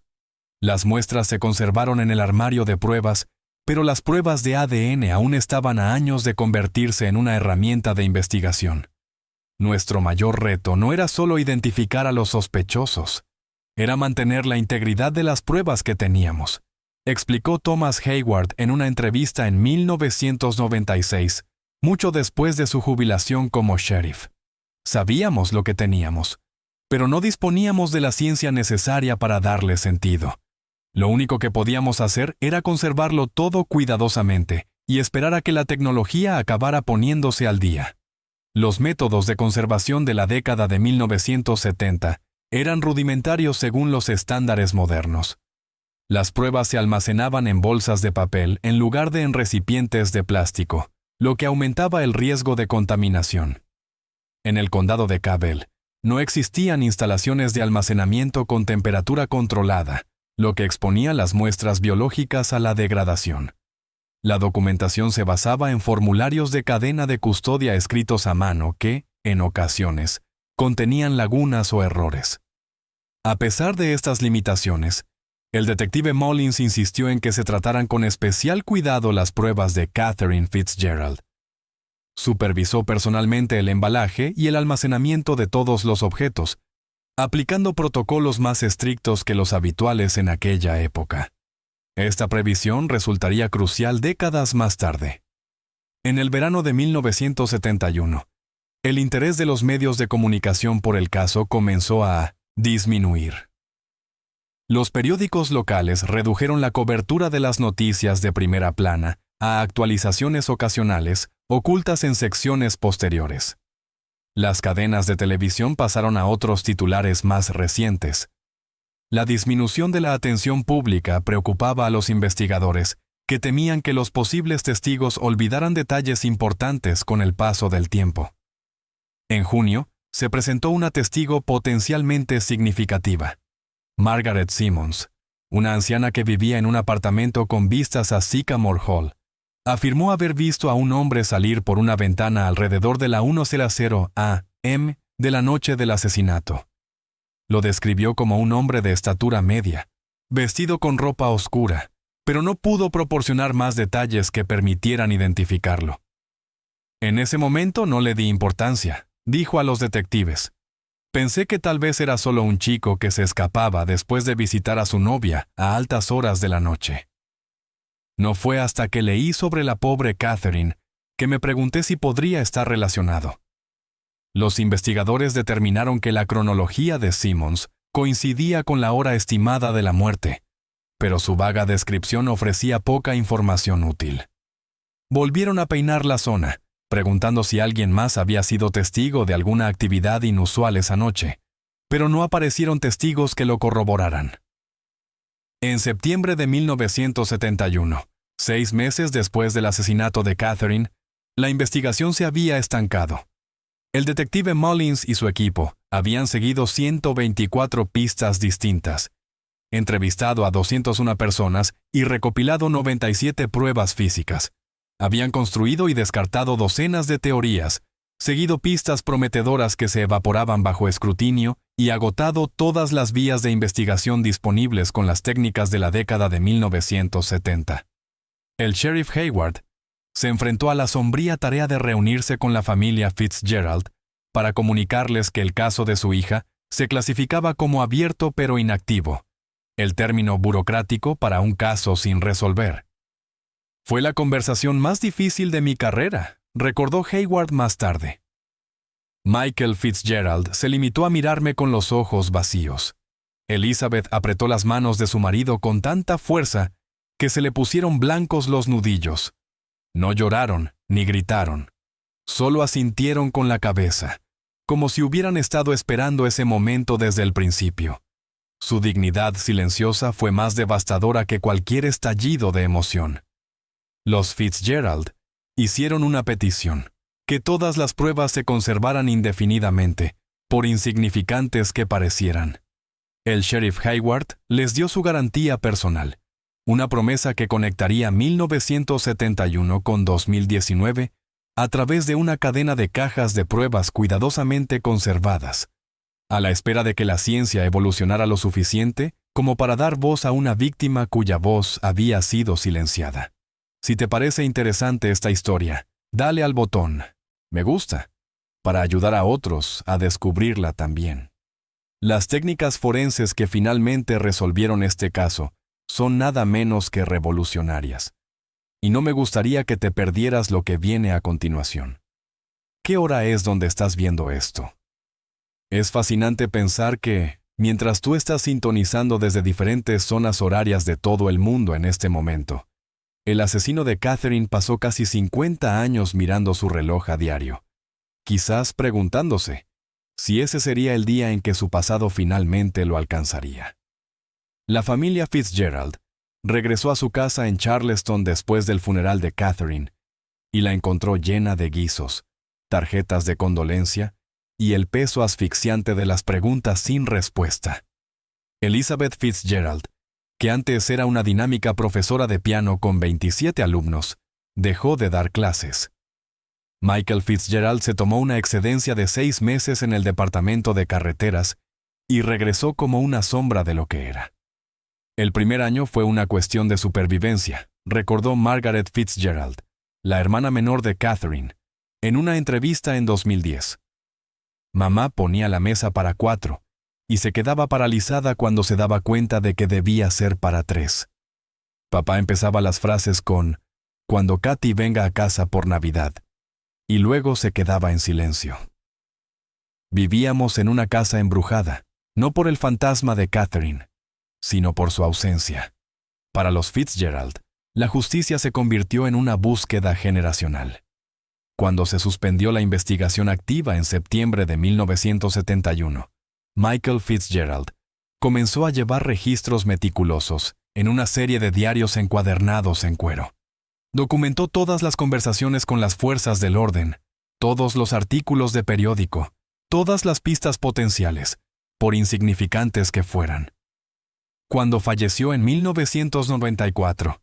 Las muestras se conservaron en el armario de pruebas, pero las pruebas de ADN aún estaban a años de convertirse en una herramienta de investigación. Nuestro mayor reto no era solo identificar a los sospechosos, era mantener la integridad de las pruebas que teníamos, explicó Thomas Hayward en una entrevista en 1996, mucho después de su jubilación como sheriff. Sabíamos lo que teníamos, pero no disponíamos de la ciencia necesaria para darle sentido. Lo único que podíamos hacer era conservarlo todo cuidadosamente y esperar a que la tecnología acabara poniéndose al día. Los métodos de conservación de la década de 1970 eran rudimentarios según los estándares modernos. Las pruebas se almacenaban en bolsas de papel en lugar de en recipientes de plástico, lo que aumentaba el riesgo de contaminación. En el condado de Cabell, no existían instalaciones de almacenamiento con temperatura controlada, lo que exponía las muestras biológicas a la degradación. La documentación se basaba en formularios de cadena de custodia escritos a mano que, en ocasiones, contenían lagunas o errores. A pesar de estas limitaciones, el detective Mullins insistió en que se trataran con especial cuidado las pruebas de Catherine Fitzgerald. Supervisó personalmente el embalaje y el almacenamiento de todos los objetos, aplicando protocolos más estrictos que los habituales en aquella época. Esta previsión resultaría crucial décadas más tarde. En el verano de 1971, el interés de los medios de comunicación por el caso comenzó a disminuir. Los periódicos locales redujeron la cobertura de las noticias de primera plana a actualizaciones ocasionales ocultas en secciones posteriores. Las cadenas de televisión pasaron a otros titulares más recientes. La disminución de la atención pública preocupaba a los investigadores, que temían que los posibles testigos olvidaran detalles importantes con el paso del tiempo. En junio, se presentó una testigo potencialmente significativa, Margaret Simmons, una anciana que vivía en un apartamento con vistas a Sycamore Hall. Afirmó haber visto a un hombre salir por una ventana alrededor de la 1:00 a.m. de la noche del asesinato. Lo describió como un hombre de estatura media, vestido con ropa oscura, pero no pudo proporcionar más detalles que permitieran identificarlo. En ese momento no le di importancia, dijo a los detectives. Pensé que tal vez era solo un chico que se escapaba después de visitar a su novia a altas horas de la noche. No fue hasta que leí sobre la pobre Catherine que me pregunté si podría estar relacionado. Los investigadores determinaron que la cronología de Simmons coincidía con la hora estimada de la muerte, pero su vaga descripción ofrecía poca información útil. Volvieron a peinar la zona, preguntando si alguien más había sido testigo de alguna actividad inusual esa noche, pero no aparecieron testigos que lo corroboraran. En septiembre de 1971, 6 meses después del asesinato de Catherine, la investigación se había estancado. El detective Mullins y su equipo habían seguido 124 pistas distintas, entrevistado a 201 personas y recopilado 97 pruebas físicas. Habían construido y descartado docenas de teorías, seguido pistas prometedoras que se evaporaban bajo escrutinio y agotado todas las vías de investigación disponibles con las técnicas de la década de 1970. El sheriff Hayward se enfrentó a la sombría tarea de reunirse con la familia Fitzgerald para comunicarles que el caso de su hija se clasificaba como abierto pero inactivo, el término burocrático para un caso sin resolver. Fue la conversación más difícil de mi carrera, recordó Hayward más tarde. Michael Fitzgerald se limitó a mirarme con los ojos vacíos. Elizabeth apretó las manos de su marido con tanta fuerza que se le pusieron blancos los nudillos. No lloraron ni gritaron. Solo asintieron con la cabeza, como si hubieran estado esperando ese momento desde el principio. Su dignidad silenciosa fue más devastadora que cualquier estallido de emoción. Los Fitzgerald hicieron una petición, que todas las pruebas se conservaran indefinidamente, por insignificantes que parecieran. El sheriff Hayward les dio su garantía personal, una promesa que conectaría 1971 con 2019 a través de una cadena de cajas de pruebas cuidadosamente conservadas, a la espera de que la ciencia evolucionara lo suficiente como para dar voz a una víctima cuya voz había sido silenciada. Si te parece interesante esta historia, dale al botón "Me gusta" para ayudar a otros a descubrirla también. Las técnicas forenses que finalmente resolvieron este caso son nada menos que revolucionarias. Y no me gustaría que te perdieras lo que viene a continuación. ¿Qué hora es donde estás viendo esto? Es fascinante pensar que, mientras tú estás sintonizando desde diferentes zonas horarias de todo el mundo en este momento, el asesino de Catherine pasó casi 50 años mirando su reloj a diario, quizás preguntándose si ese sería el día en que su pasado finalmente lo alcanzaría. La familia Fitzgerald regresó a su casa en Charleston después del funeral de Catherine y la encontró llena de guisos, tarjetas de condolencia y el peso asfixiante de las preguntas sin respuesta. Elizabeth Fitzgerald, que antes era una dinámica profesora de piano con 27 alumnos, dejó de dar clases. Michael Fitzgerald se tomó una excedencia de 6 meses en el departamento de carreteras y regresó como una sombra de lo que era. El primer año fue una cuestión de supervivencia, recordó Margaret Fitzgerald, la hermana menor de Catherine, en una entrevista en 2010. Mamá ponía la mesa para 4 y se quedaba paralizada cuando se daba cuenta de que debía ser para 3. Papá empezaba las frases con "cuando Katy venga a casa por Navidad", y luego se quedaba en silencio. Vivíamos en una casa embrujada, no por el fantasma de Catherine, sino por su ausencia. Para los Fitzgerald, la justicia se convirtió en una búsqueda generacional. Cuando se suspendió la investigación activa en septiembre de 1971, Michael Fitzgerald comenzó a llevar registros meticulosos en una serie de diarios encuadernados en cuero. Documentó todas las conversaciones con las fuerzas del orden, todos los artículos de periódico, todas las pistas potenciales, por insignificantes que fueran. Cuando falleció en 1994,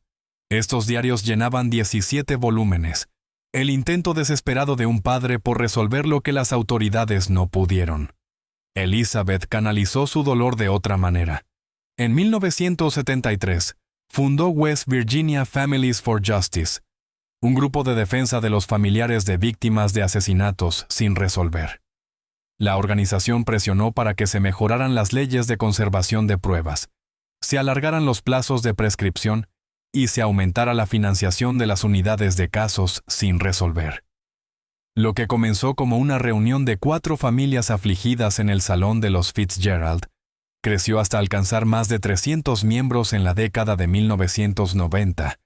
estos diarios llenaban 17 volúmenes, el intento desesperado de un padre por resolver lo que las autoridades no pudieron. Elizabeth canalizó su dolor de otra manera. En 1973, fundó West Virginia Families for Justice, un grupo de defensa de los familiares de víctimas de asesinatos sin resolver. La organización presionó para que se mejoraran las leyes de conservación de pruebas, se alargaran los plazos de prescripción y se aumentara la financiación de las unidades de casos sin resolver. Lo que comenzó como una reunión de 4 familias afligidas en el salón de los Fitzgerald, creció hasta alcanzar más de 300 miembros en la década de 1990,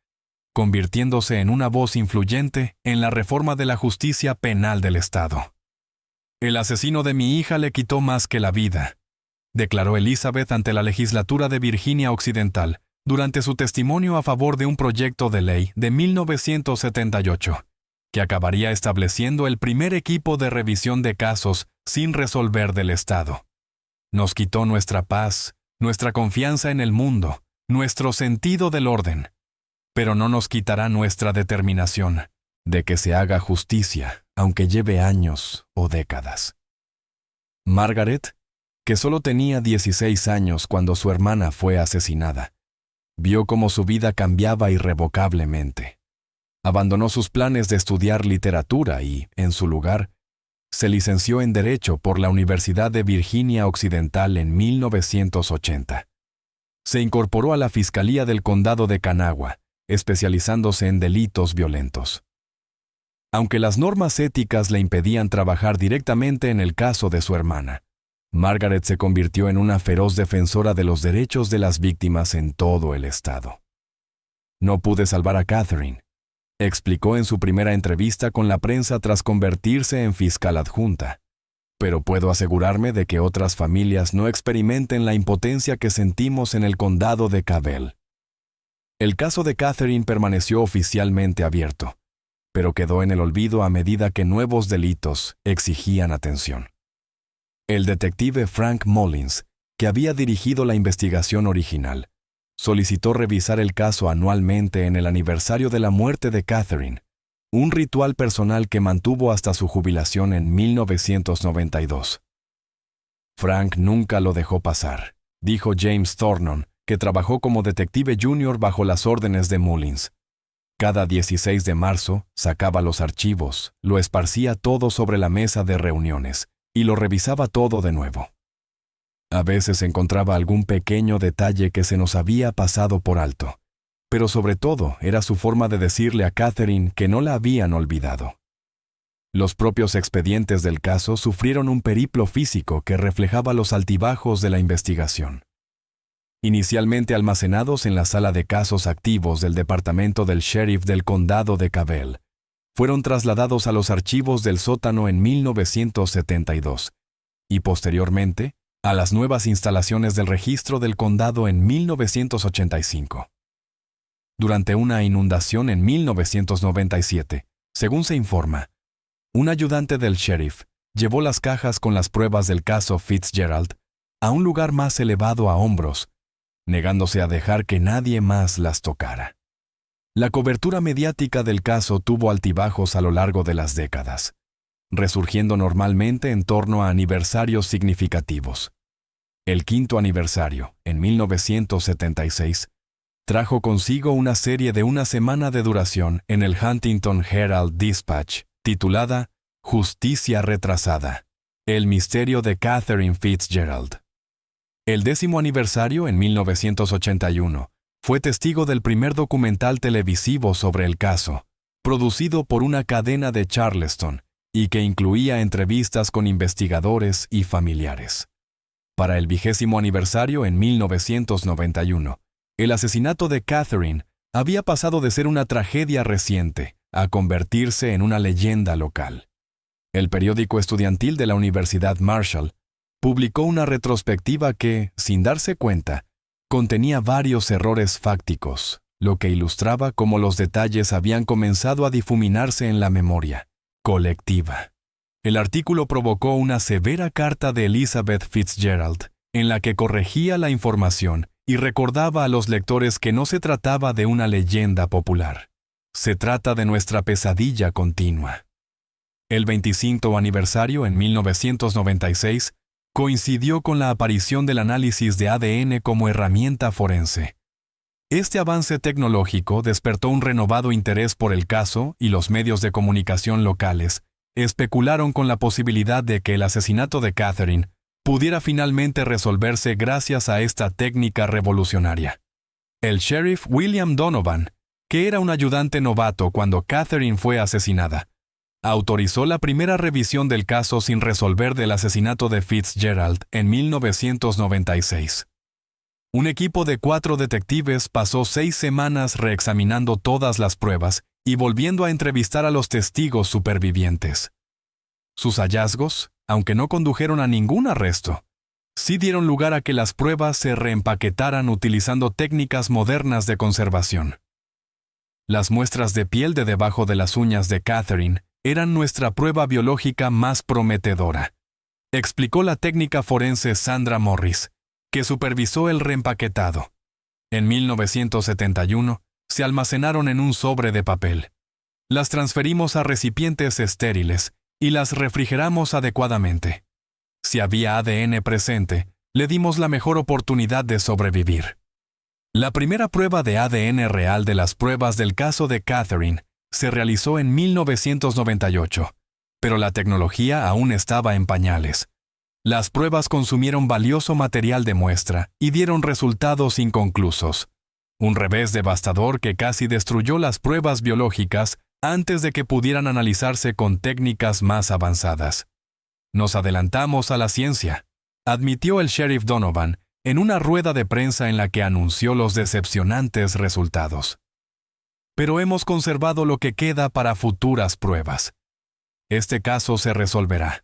convirtiéndose en una voz influyente en la reforma de la justicia penal del Estado. El asesino de mi hija le quitó más que la vida, declaró Elizabeth ante la legislatura de Virginia Occidental durante su testimonio a favor de un proyecto de ley de 1978, que acabaría estableciendo el primer equipo de revisión de casos sin resolver del Estado. Nos quitó nuestra paz, nuestra confianza en el mundo, nuestro sentido del orden, pero no nos quitará nuestra determinación de que se haga justicia, aunque lleve años o décadas. Margaret, que solo tenía 16 años cuando su hermana fue asesinada, vio cómo su vida cambiaba irrevocablemente. Abandonó sus planes de estudiar literatura y, en su lugar, se licenció en Derecho por la Universidad de Virginia Occidental en 1980. Se incorporó a la Fiscalía del Condado de Kanawha, especializándose en delitos violentos. Aunque las normas éticas le impedían trabajar directamente en el caso de su hermana, Margaret se convirtió en una feroz defensora de los derechos de las víctimas en todo el estado. No pude salvar a Catherine, explicó en su primera entrevista con la prensa tras convertirse en fiscal adjunta, pero puedo asegurarme de que otras familias no experimenten la impotencia que sentimos en el condado de Cabell. El caso de Catherine permaneció oficialmente abierto, pero quedó en el olvido a medida que nuevos delitos exigían atención. El detective Frank Mullins, que había dirigido la investigación original, solicitó revisar el caso anualmente en el aniversario de la muerte de Catherine, un ritual personal que mantuvo hasta su jubilación en 1992. Frank nunca lo dejó pasar, dijo James Thornton, que trabajó como detective junior bajo las órdenes de Mullins. Cada 16 de marzo sacaba los archivos, lo esparcía todo sobre la mesa de reuniones y lo revisaba todo de nuevo. A veces encontraba algún pequeño detalle que se nos había pasado por alto, pero sobre todo era su forma de decirle a Catherine que no la habían olvidado. Los propios expedientes del caso sufrieron un periplo físico que reflejaba los altibajos de la investigación. Inicialmente almacenados en la sala de casos activos del departamento del sheriff del condado de Cabell, fueron trasladados a los archivos del sótano en 1972 y posteriormente a las nuevas instalaciones del registro del condado en 1985. Durante una inundación en 1997, según se informa, un ayudante del sheriff llevó las cajas con las pruebas del caso Fitzgerald a un lugar más elevado a hombros, negándose a dejar que nadie más las tocara. La cobertura mediática del caso tuvo altibajos a lo largo de las décadas, resurgiendo normalmente en torno a aniversarios significativos. El 5º aniversario, en 1976, trajo consigo una serie de una semana de duración en el Huntington Herald Dispatch, titulada Justicia retrasada, el misterio de Catherine Fitzgerald. El 10º aniversario, en 1981, fue testigo del primer documental televisivo sobre el caso, producido por una cadena de Charleston y que incluía entrevistas con investigadores y familiares. Para el 20º aniversario, en 1991, el asesinato de Catherine había pasado de ser una tragedia reciente a convertirse en una leyenda local. El periódico estudiantil de la Universidad Marshall publicó una retrospectiva que, sin darse cuenta, contenía varios errores fácticos, lo que ilustraba cómo los detalles habían comenzado a difuminarse en la memoria colectiva. El artículo provocó una severa carta de Elizabeth Fitzgerald, en la que corregía la información y recordaba a los lectores que no se trataba de una leyenda popular. Se trata de nuestra pesadilla continua. El 25º aniversario, en 1996, coincidió con la aparición del análisis de ADN como herramienta forense. Este avance tecnológico despertó un renovado interés por el caso y los medios de comunicación locales especularon con la posibilidad de que el asesinato de Catherine pudiera finalmente resolverse gracias a esta técnica revolucionaria. El sheriff William Donovan, que era un ayudante novato cuando Catherine fue asesinada, autorizó la primera revisión del caso sin resolver del asesinato de Fitzgerald en 1996. Un equipo de 4 detectives pasó 6 semanas reexaminando todas las pruebas y volviendo a entrevistar a los testigos supervivientes. Sus hallazgos, aunque no condujeron a ningún arresto, sí dieron lugar a que las pruebas se reempaquetaran utilizando técnicas modernas de conservación. Las muestras de piel de debajo de las uñas de Catherine eran nuestra prueba biológica más prometedora, explicó la técnica forense Sandra Morris, que supervisó el reempaquetado. En 1971, se almacenaron en un sobre de papel. Las transferimos a recipientes estériles y las refrigeramos adecuadamente. Si había ADN presente, le dimos la mejor oportunidad de sobrevivir. La primera prueba de ADN real de las pruebas del caso de Catherine se realizó en 1998, pero la tecnología aún estaba en pañales. Las pruebas consumieron valioso material de muestra y dieron resultados inconclusos. Un revés devastador que casi destruyó las pruebas biológicas antes de que pudieran analizarse con técnicas más avanzadas. Nos adelantamos a la ciencia, admitió el sheriff Donovan en una rueda de prensa en la que anunció los decepcionantes resultados. Pero hemos conservado lo que queda para futuras pruebas. Este caso se resolverá.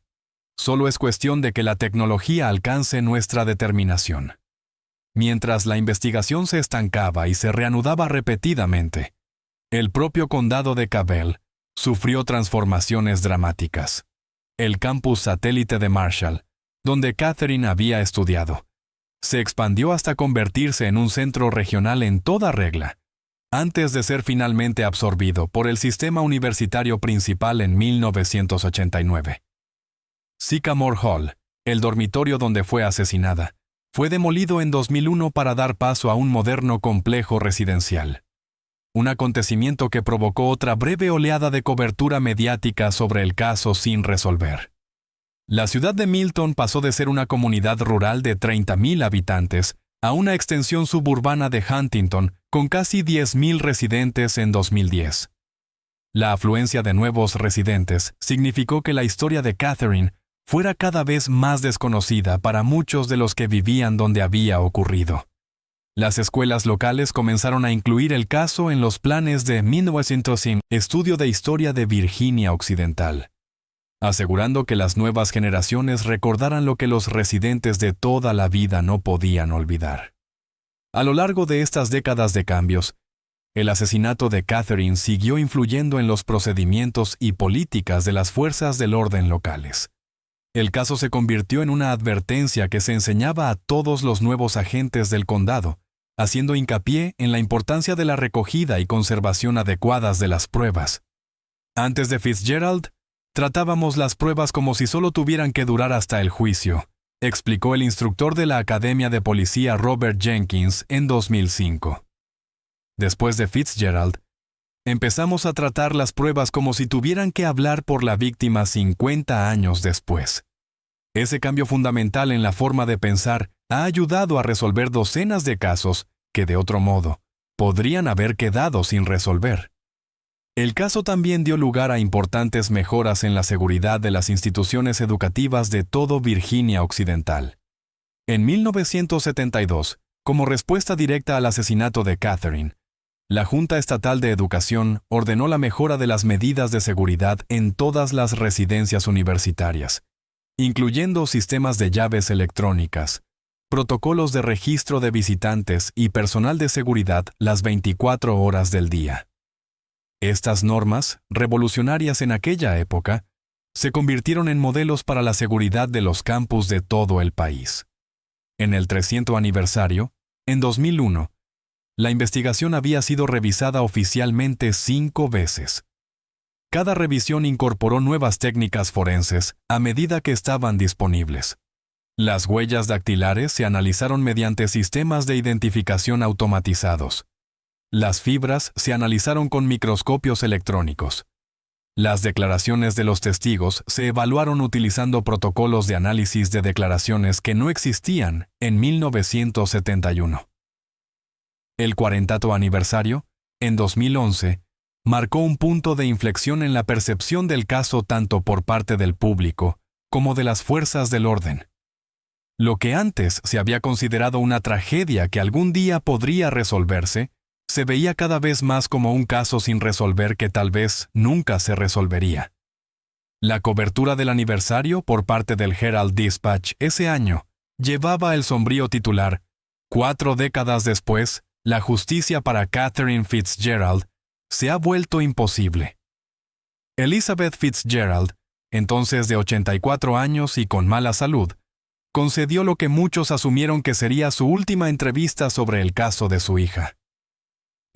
Solo es cuestión de que la tecnología alcance nuestra determinación. Mientras la investigación se estancaba y se reanudaba repetidamente, el propio condado de Cabell sufrió transformaciones dramáticas. El campus satélite de Marshall, donde Catherine había estudiado, se expandió hasta convertirse en un centro regional en toda regla, antes de ser finalmente absorbido por el sistema universitario principal en 1989. Sycamore Hall, el dormitorio donde fue asesinada, fue demolido en 2001 para dar paso a un moderno complejo residencial. Un acontecimiento que provocó otra breve oleada de cobertura mediática sobre el caso sin resolver. La ciudad de Milton pasó de ser una comunidad rural de 30,000 habitantes a una extensión suburbana de Huntington con casi 10,000 residentes en 2010. La afluencia de nuevos residentes significó que la historia de Catherine fuera cada vez más desconocida para muchos de los que vivían donde había ocurrido. Las escuelas locales comenzaron a incluir el caso en los planes de 1900 Estudio de Historia de Virginia Occidental, asegurando que las nuevas generaciones recordaran lo que los residentes de toda la vida no podían olvidar. A lo largo de estas décadas de cambios, el asesinato de Catherine siguió influyendo en los procedimientos y políticas de las fuerzas del orden locales. El caso se convirtió en una advertencia que se enseñaba a todos los nuevos agentes del condado, haciendo hincapié en la importancia de la recogida y conservación adecuadas de las pruebas. Antes de Fitzgerald, tratábamos las pruebas como si solo tuvieran que durar hasta el juicio, explicó el instructor de la Academia de Policía Robert Jenkins en 2005. Después de Fitzgerald, empezamos a tratar las pruebas como si tuvieran que hablar por la víctima 50 años después. Ese cambio fundamental en la forma de pensar ha ayudado a resolver docenas de casos que, de otro modo, podrían haber quedado sin resolver. El caso también dio lugar a importantes mejoras en la seguridad de las instituciones educativas de todo Virginia Occidental. En 1972, como respuesta directa al asesinato de Catherine, la Junta Estatal de Educación ordenó la mejora de las medidas de seguridad en todas las residencias universitarias, incluyendo sistemas de llaves electrónicas, protocolos de registro de visitantes y personal de seguridad las 24 horas del día. Estas normas, revolucionarias en aquella época, se convirtieron en modelos para la seguridad de los campus de todo el país. En el 300 aniversario, en 2001, la investigación había sido revisada oficialmente 5 veces. Cada revisión incorporó nuevas técnicas forenses a medida que estaban disponibles. Las huellas dactilares se analizaron mediante sistemas de identificación automatizados, Las fibras se analizaron con microscopios electrónicos. Las declaraciones de los testigos se evaluaron utilizando protocolos de análisis de declaraciones que no existían en 1971. El 40º aniversario, en 2011, marcó un punto de inflexión en la percepción del caso tanto por parte del público como de las fuerzas del orden. Lo que antes se había considerado una tragedia que algún día podría resolverse, se veía cada vez más como un caso sin resolver que tal vez nunca se resolvería. La cobertura del aniversario por parte del Herald Dispatch ese año llevaba el sombrío titular: 4 décadas después, la justicia para Catherine Fitzgerald se ha vuelto imposible. Elizabeth Fitzgerald, entonces de 84 años y con mala salud, concedió lo que muchos asumieron que sería su última entrevista sobre el caso de su hija.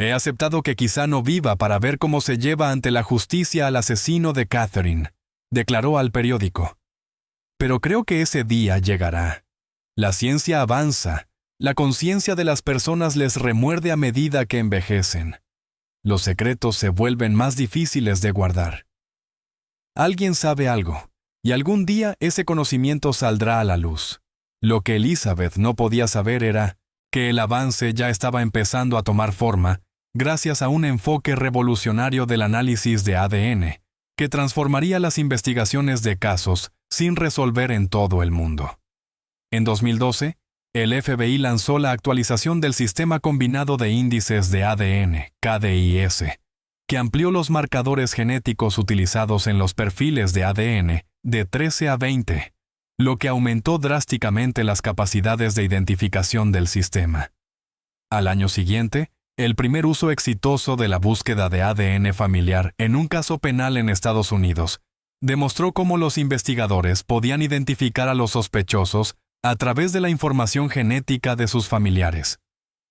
He aceptado que quizá no viva para ver cómo se lleva ante la justicia al asesino de Catherine, declaró al periódico. Pero creo que ese día llegará. La ciencia avanza, la conciencia de las personas les remuerde a medida que envejecen. Los secretos se vuelven más difíciles de guardar. Alguien sabe algo, y algún día ese conocimiento saldrá a la luz. Lo que Elizabeth no podía saber era que el avance ya estaba empezando a tomar forma gracias a un enfoque revolucionario del análisis de ADN, que transformaría las investigaciones de casos sin resolver en todo el mundo. En 2012, el FBI lanzó la actualización del Sistema Combinado de Índices de ADN, KDIS, que amplió los marcadores genéticos utilizados en los perfiles de ADN de 13 a 20, lo que aumentó drásticamente las capacidades de identificación del sistema. Al año siguiente, el primer uso exitoso de la búsqueda de ADN familiar en un caso penal en Estados Unidos demostró cómo los investigadores podían identificar a los sospechosos a través de la información genética de sus familiares.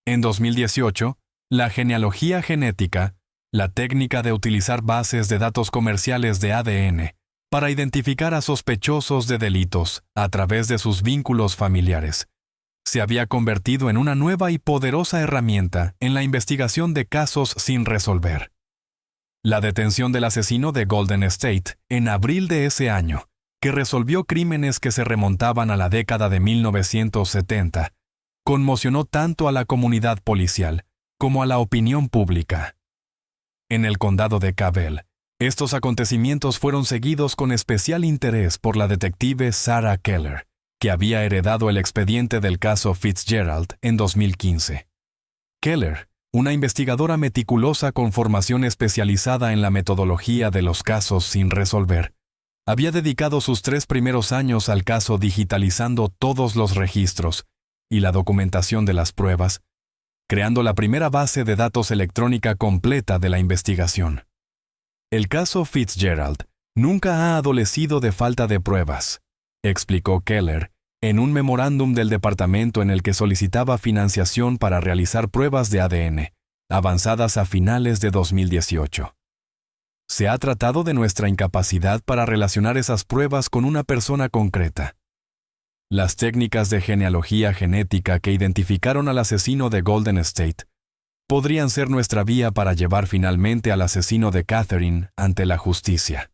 En 2018, la genealogía genética, la técnica de utilizar bases de datos comerciales de ADN para identificar a sospechosos de delitos a través de sus vínculos familiares, se había convertido en una nueva y poderosa herramienta en la investigación de casos sin resolver. La detención del asesino de Golden State en abril de ese año, que resolvió crímenes que se remontaban a la década de 1970, conmocionó tanto a la comunidad policial como a la opinión pública. En el condado de Cabell, estos acontecimientos fueron seguidos con especial interés por la detective Sarah Keller, que había heredado el expediente del caso Fitzgerald en 2015. Keller, una investigadora meticulosa con formación especializada en la metodología de los casos sin resolver, había dedicado sus 3 primeros años al caso digitalizando todos los registros y la documentación de las pruebas, creando la primera base de datos electrónica completa de la investigación. El caso Fitzgerald nunca ha adolecido de falta de pruebas, explicó Keller en un memorándum del departamento en el que solicitaba financiación para realizar pruebas de ADN, avanzadas a finales de 2018. Se ha tratado de nuestra incapacidad para relacionar esas pruebas con una persona concreta. Las técnicas de genealogía genética que identificaron al asesino de Golden State podrían ser nuestra vía para llevar finalmente al asesino de Catherine ante la justicia.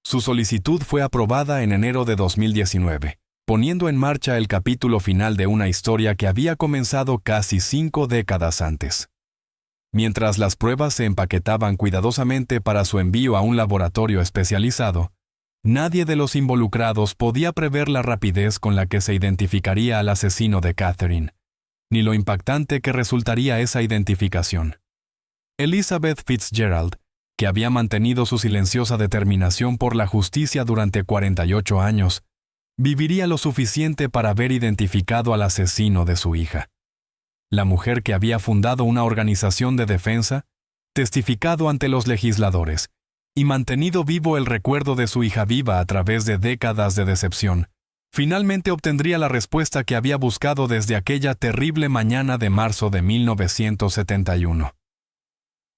Su solicitud fue aprobada en enero de 2019, poniendo en marcha el capítulo final de una historia que había comenzado casi 5 décadas antes. Mientras las pruebas se empaquetaban cuidadosamente para su envío a un laboratorio especializado, nadie de los involucrados podía prever la rapidez con la que se identificaría al asesino de Catherine, ni lo impactante que resultaría esa identificación. Elizabeth Fitzgerald, que había mantenido su silenciosa determinación por la justicia durante 48 años, viviría lo suficiente para haber identificado al asesino de su hija. La mujer que había fundado una organización de defensa, testificado ante los legisladores y mantenido vivo el recuerdo de su hija viva a través de décadas de decepción, finalmente obtendría la respuesta que había buscado desde aquella terrible mañana de marzo de 1971.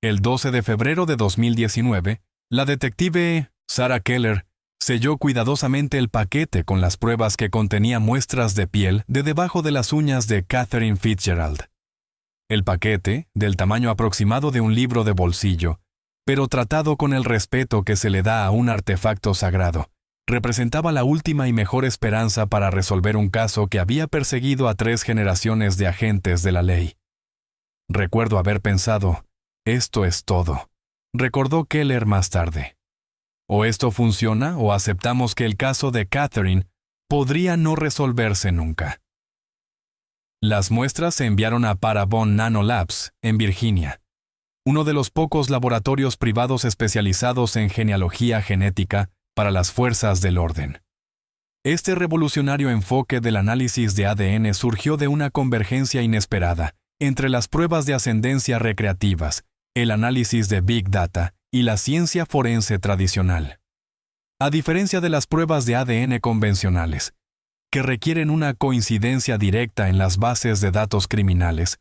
El 12 de febrero de 2019, la detective Sarah Keller selló cuidadosamente el paquete con las pruebas que contenía muestras de piel de debajo de las uñas de Catherine Fitzgerald. El paquete, del tamaño aproximado de un libro de bolsillo, pero tratado con el respeto que se le da a un artefacto sagrado, representaba la última y mejor esperanza para resolver un caso que había perseguido a 3 generaciones de agentes de la ley. Recuerdo haber pensado, esto es todo, recordó Keller más tarde. O esto funciona o aceptamos que el caso de Catherine podría no resolverse nunca. Las muestras se enviaron a Parabon Nanolabs, en Virginia, uno de los pocos laboratorios privados especializados en genealogía genética para las fuerzas del orden. Este revolucionario enfoque del análisis de ADN surgió de una convergencia inesperada entre las pruebas de ascendencia recreativas, el análisis de Big Data y la ciencia forense tradicional. A diferencia de las pruebas de ADN convencionales, que requieren una coincidencia directa en las bases de datos criminales,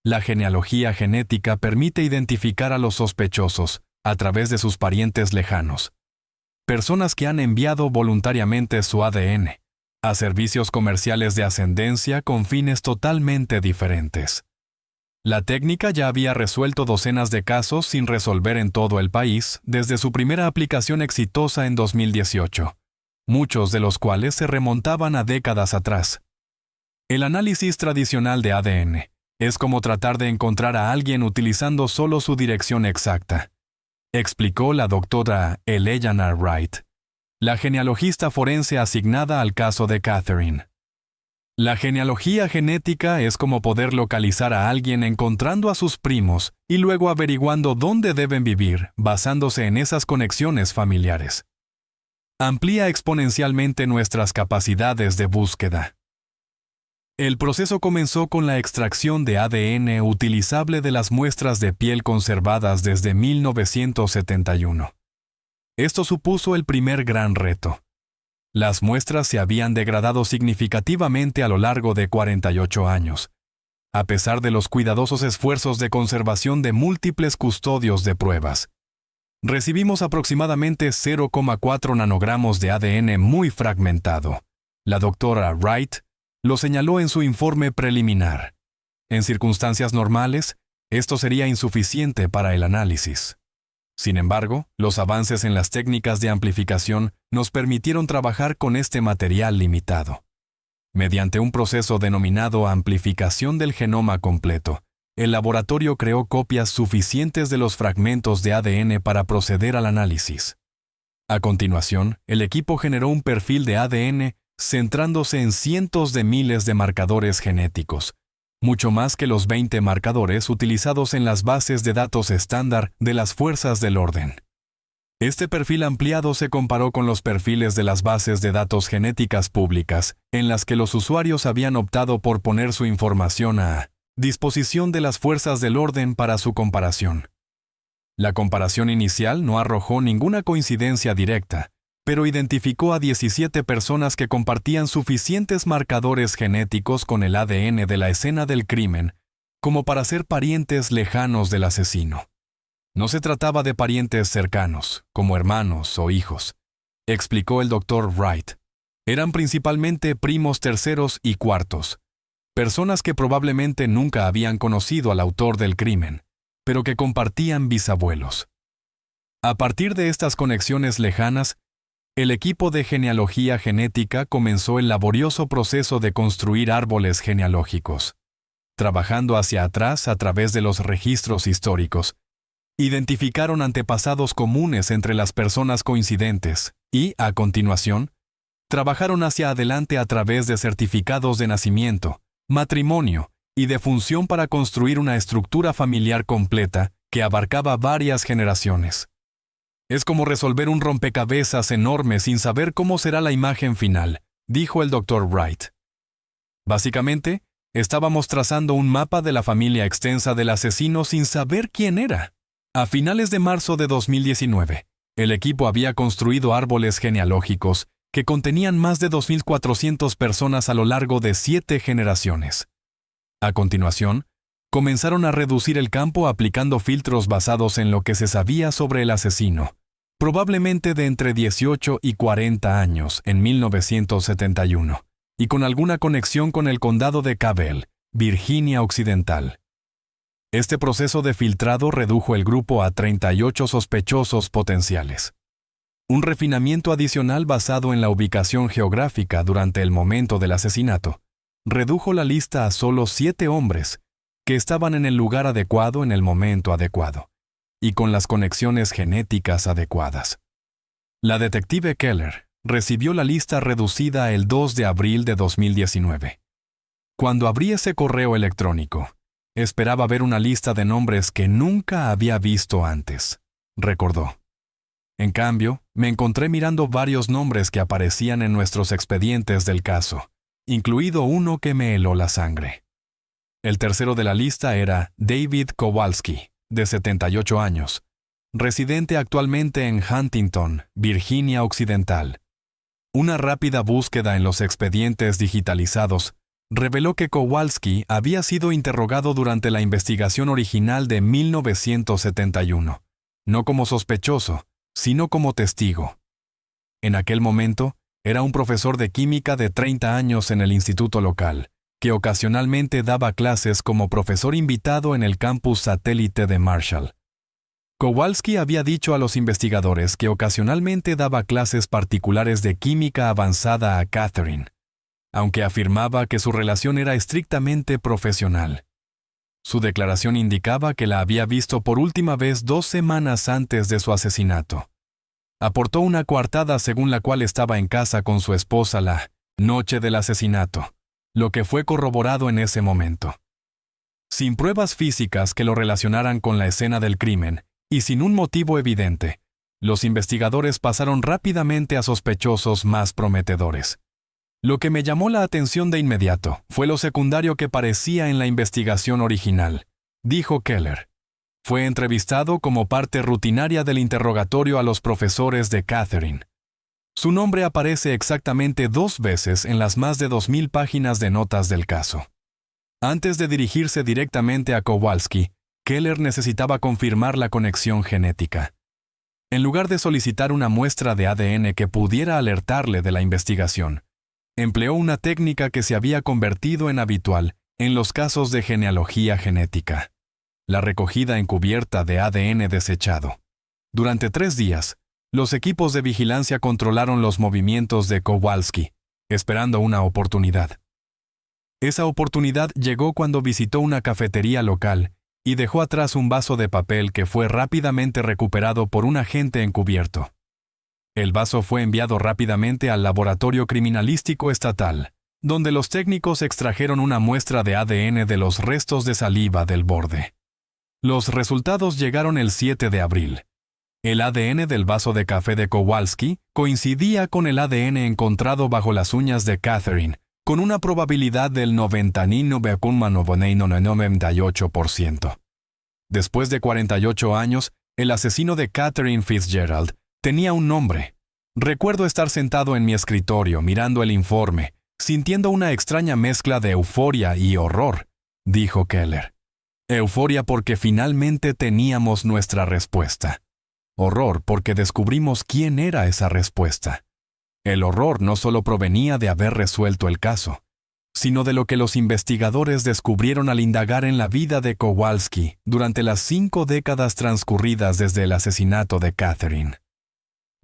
la genealogía genética permite identificar a los sospechosos a través de sus parientes lejanos, personas que han enviado voluntariamente su ADN a servicios comerciales de ascendencia con fines totalmente diferentes. La técnica ya había resuelto docenas de casos sin resolver en todo el país desde su primera aplicación exitosa en 2018. Muchos de los cuales se remontaban a décadas atrás. El análisis tradicional de ADN es como tratar de encontrar a alguien utilizando solo su dirección exacta, explicó la doctora Eleanor Wright, la genealogista forense asignada al caso de Catherine. La genealogía genética es como poder localizar a alguien encontrando a sus primos y luego averiguando dónde deben vivir basándose en esas conexiones familiares. Amplía exponencialmente nuestras capacidades de búsqueda. El proceso comenzó con la extracción de ADN utilizable de las muestras de piel conservadas desde 1971. Esto supuso el primer gran reto. Las muestras se habían degradado significativamente a lo largo de 48 años, a pesar de los cuidadosos esfuerzos de conservación de múltiples custodios de pruebas. Recibimos aproximadamente 0,4 nanogramos de ADN muy fragmentado. La doctora Wright lo señaló en su informe preliminar. En circunstancias normales, esto sería insuficiente para el análisis. Sin embargo, los avances en las técnicas de amplificación nos permitieron trabajar con este material limitado. Mediante un proceso denominado amplificación del genoma completo, el laboratorio creó copias suficientes de los fragmentos de ADN para proceder al análisis. A continuación, el equipo generó un perfil de ADN centrándose en cientos de miles de marcadores genéticos, mucho más que los 20 marcadores utilizados en las bases de datos estándar de las fuerzas del orden. Este perfil ampliado se comparó con los perfiles de las bases de datos genéticas públicas, en las que los usuarios habían optado por poner su información a disposición de las fuerzas del orden para su comparación. La comparación inicial no arrojó ninguna coincidencia directa, pero identificó a 17 personas que compartían suficientes marcadores genéticos con el ADN de la escena del crimen como para ser parientes lejanos del asesino. No se trataba de parientes cercanos, como hermanos o hijos, explicó el Dr. Wright. Eran principalmente primos terceros y cuartos, personas que probablemente nunca habían conocido al autor del crimen, pero que compartían bisabuelos. A partir de estas conexiones lejanas, el equipo de genealogía genética comenzó el laborioso proceso de construir árboles genealógicos. Trabajando hacia atrás a través de los registros históricos, identificaron antepasados comunes entre las personas coincidentes y, a continuación, trabajaron hacia adelante a través de certificados de nacimiento, matrimonio y defunción para construir una estructura familiar completa que abarcaba varias generaciones. Es como resolver un rompecabezas enorme sin saber cómo será la imagen final, dijo el Dr. Wright. Básicamente, estábamos trazando un mapa de la familia extensa del asesino sin saber quién era. A finales de marzo de 2019, el equipo había construido árboles genealógicos que contenían más de 2.400 personas a lo largo de 7 generaciones. A continuación, comenzaron a reducir el campo aplicando filtros basados en lo que se sabía sobre el asesino, probablemente de entre 18 y 40 años en 1971, y con alguna conexión con el condado de Cabell, Virginia Occidental. Este proceso de filtrado redujo el grupo a 38 sospechosos potenciales. Un refinamiento adicional basado en la ubicación geográfica durante el momento del asesinato redujo la lista a solo 7 hombres que estaban en el lugar adecuado en el momento adecuado y con las conexiones genéticas adecuadas. La detective Keller recibió la lista reducida el 2 de abril de 2019. Cuando abrí ese correo electrónico, esperaba ver una lista de nombres que nunca había visto antes, recordó. En cambio, me encontré mirando varios nombres que aparecían en nuestros expedientes del caso, incluido uno que me heló la sangre. El tercero de la lista era David Kowalski, de 78 años, residente actualmente en Huntington, Virginia Occidental. Una rápida búsqueda en los expedientes digitalizados reveló que Kowalski había sido interrogado durante la investigación original de 1971, no como sospechoso, sino como testigo. En aquel momento, era un profesor de química de 30 años en el instituto local, que ocasionalmente daba clases como profesor invitado en el campus satélite de Marshall. Kowalski había dicho a los investigadores que ocasionalmente daba clases particulares de química avanzada a Catherine, aunque afirmaba que su relación era estrictamente profesional. Su declaración indicaba que la había visto por última vez 2 semanas antes de su asesinato. Aportó una coartada según la cual estaba en casa con su esposa la noche del asesinato, lo que fue corroborado en ese momento. Sin pruebas físicas que lo relacionaran con la escena del crimen, y sin un motivo evidente, los investigadores pasaron rápidamente a sospechosos más prometedores. Lo que me llamó la atención de inmediato fue lo secundario que parecía en la investigación original, dijo Keller. Fue entrevistado como parte rutinaria del interrogatorio a los profesores de Catherine. Su nombre aparece exactamente 2 veces en las más de 2,000 páginas de notas del caso. Antes de dirigirse directamente a Kowalski, Keller necesitaba confirmar la conexión genética. En lugar de solicitar una muestra de ADN que pudiera alertarle de la investigación, empleó una técnica que se había convertido en habitual en los casos de genealogía genética: la recogida encubierta de ADN desechado. Durante 3 días, los equipos de vigilancia controlaron los movimientos de Kowalski, esperando una oportunidad. Esa oportunidad llegó cuando visitó una cafetería local y dejó atrás un vaso de papel que fue rápidamente recuperado por un agente encubierto. El vaso fue enviado rápidamente al Laboratorio Criminalístico Estatal, donde los técnicos extrajeron una muestra de ADN de los restos de saliva del borde. Los resultados llegaron el 7 de abril. El ADN del vaso de café de Kowalski coincidía con el ADN encontrado bajo las uñas de Catherine, con una probabilidad del 99,98%. Después de 48 años, el asesino de Catherine Fitzgerald tenía un nombre. Recuerdo estar sentado en mi escritorio mirando el informe, sintiendo una extraña mezcla de euforia y horror, dijo Keller. Euforia porque finalmente teníamos nuestra respuesta. Horror porque descubrimos quién era esa respuesta. El horror no solo provenía de haber resuelto el caso, sino de lo que los investigadores descubrieron al indagar en la vida de Kowalski durante las 5 décadas transcurridas desde el asesinato de Catherine.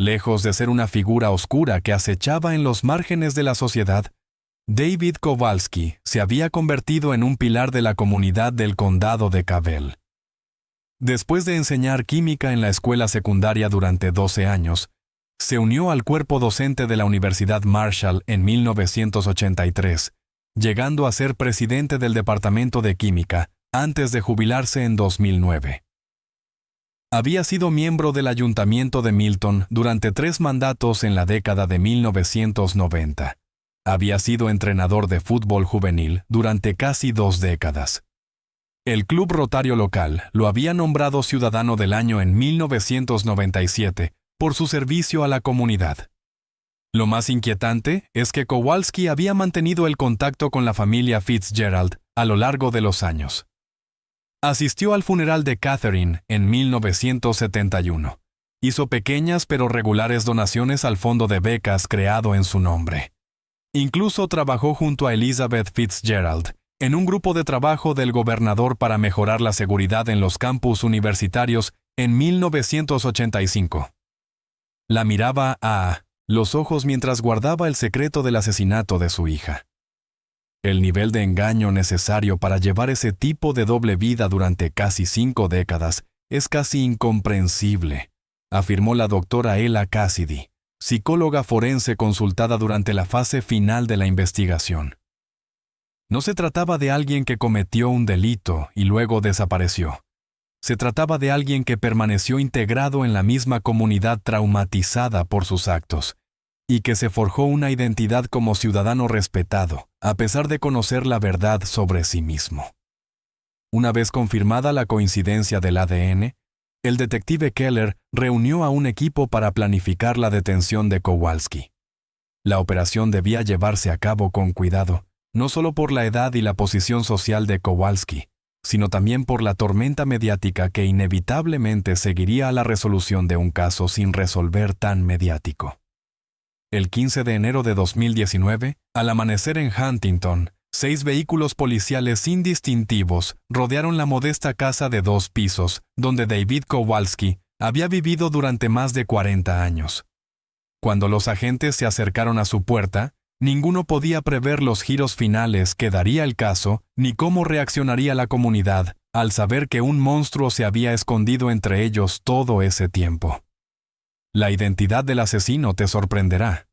Lejos de ser una figura oscura que acechaba en los márgenes de la sociedad, David Kowalski se había convertido en un pilar de la comunidad del condado de Cabell. Después de enseñar química en la escuela secundaria durante 12 años, se unió al cuerpo docente de la Universidad Marshall en 1983, llegando a ser presidente del Departamento de Química antes de jubilarse en 2009. Había sido miembro del Ayuntamiento de Milton durante 3 mandatos en la década de 1990. Había sido entrenador de fútbol juvenil durante casi 2 décadas. El Club Rotario local lo había nombrado Ciudadano del Año en 1997 por su servicio a la comunidad. Lo más inquietante es que Kowalski había mantenido el contacto con la familia Fitzgerald a lo largo de los años. Asistió al funeral de Catherine en 1971. Hizo pequeñas pero regulares donaciones al fondo de becas creado en su nombre. Incluso trabajó junto a Elizabeth Fitzgerald en un grupo de trabajo del gobernador para mejorar la seguridad en los campus universitarios en 1985. La miraba a los ojos mientras guardaba el secreto del asesinato de su hija. El nivel de engaño necesario para llevar ese tipo de doble vida durante casi 5 décadas es casi incomprensible, afirmó la doctora Ella Cassidy, psicóloga forense consultada durante la fase final de la investigación. No se trataba de alguien que cometió un delito y luego desapareció. Se trataba de alguien que permaneció integrado en la misma comunidad traumatizada por sus actos, y que se forjó una identidad como ciudadano respetado, a pesar de conocer la verdad sobre sí mismo. Una vez confirmada la coincidencia del ADN, el detective Keller reunió a un equipo para planificar la detención de Kowalski. La operación debía llevarse a cabo con cuidado, no solo por la edad y la posición social de Kowalski, sino también por la tormenta mediática que inevitablemente seguiría a la resolución de un caso sin resolver tan mediático. El 15 de enero de 2019, al amanecer en Huntington, 6 vehículos policiales indistintivos rodearon la modesta casa de 2 pisos, donde David Kowalski había vivido durante más de 40 años. Cuando los agentes se acercaron a su puerta, ninguno podía prever los giros finales que daría el caso, ni cómo reaccionaría la comunidad al saber que un monstruo se había escondido entre ellos todo ese tiempo. La identidad del asesino te sorprenderá.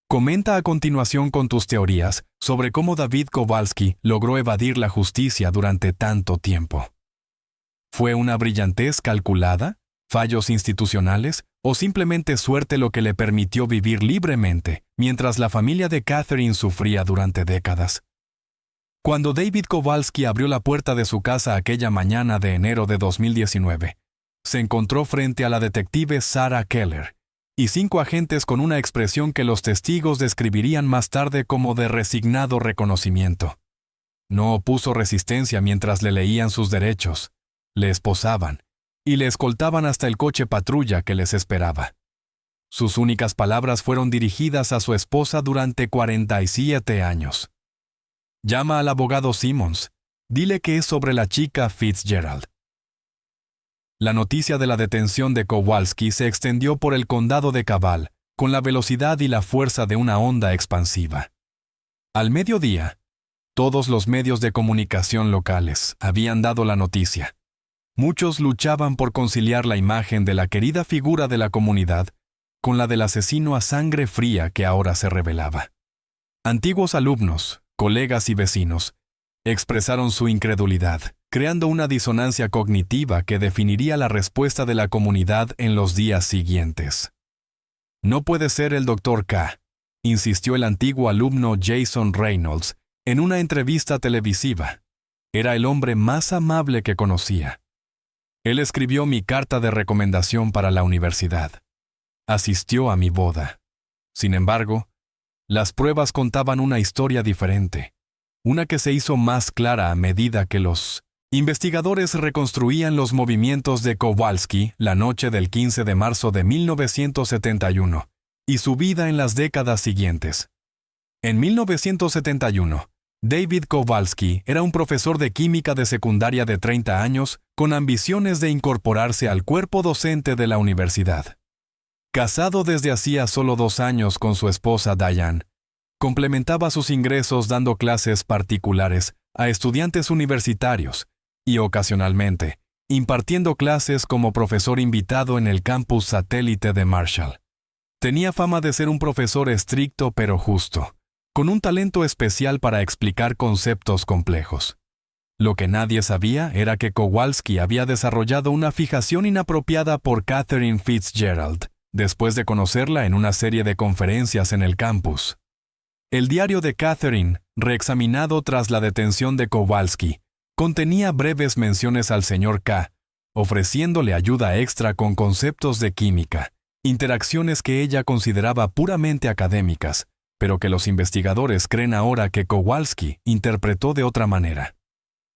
Comenta a continuación con tus teorías sobre cómo David Kowalski logró evadir la justicia durante tanto tiempo. ¿Fue una brillantez calculada, fallos institucionales o simplemente suerte lo que le permitió vivir libremente mientras la familia de Catherine sufría durante décadas? Cuando David Kowalski abrió la puerta de su casa aquella mañana de enero de 2019, se encontró frente a la detective Sarah Keller y 5 agentes con una expresión que los testigos describirían más tarde como de resignado reconocimiento. No opuso resistencia mientras le leían sus derechos, le esposaban y le escoltaban hasta el coche patrulla que les esperaba. Sus únicas palabras fueron dirigidas a su esposa durante 47 años. Llama al abogado Simmons. Dile que es sobre la chica Fitzgerald. La noticia de la detención de Kowalski se extendió por el condado de Cabal, con la velocidad y la fuerza de una onda expansiva. Al mediodía, todos los medios de comunicación locales habían dado la noticia. Muchos luchaban por conciliar la imagen de la querida figura de la comunidad con la del asesino a sangre fría que ahora se revelaba. Antiguos alumnos, colegas y vecinos expresaron su incredulidad, creando una disonancia cognitiva que definiría la respuesta de la comunidad en los días siguientes. No puede ser el Dr. K, insistió el antiguo alumno Jason Reynolds en una entrevista televisiva. Era el hombre más amable que conocía. Él escribió mi carta de recomendación para la universidad. Asistió a mi boda. Sin embargo, las pruebas contaban una historia diferente, una que se hizo más clara a medida que los investigadores reconstruían los movimientos de Kowalski la noche del 15 de marzo de 1971 y su vida en las décadas siguientes. En 1971, David Kowalski era un profesor de química de secundaria de 30 años con ambiciones de incorporarse al cuerpo docente de la universidad. Casado desde hacía solo 2 años con su esposa Diane, complementaba sus ingresos dando clases particulares a estudiantes universitarios y ocasionalmente impartiendo clases como profesor invitado en el campus satélite de Marshall. Tenía fama de ser un profesor estricto pero justo, con un talento especial para explicar conceptos complejos. Lo que nadie sabía era que Kowalski había desarrollado una fijación inapropiada por Catherine Fitzgerald, después de conocerla en una serie de conferencias en el campus. El diario de Catherine, reexaminado tras la detención de Kowalski, contenía breves menciones al señor K, ofreciéndole ayuda extra con conceptos de química, interacciones que ella consideraba puramente académicas, pero que los investigadores creen ahora que Kowalski interpretó de otra manera.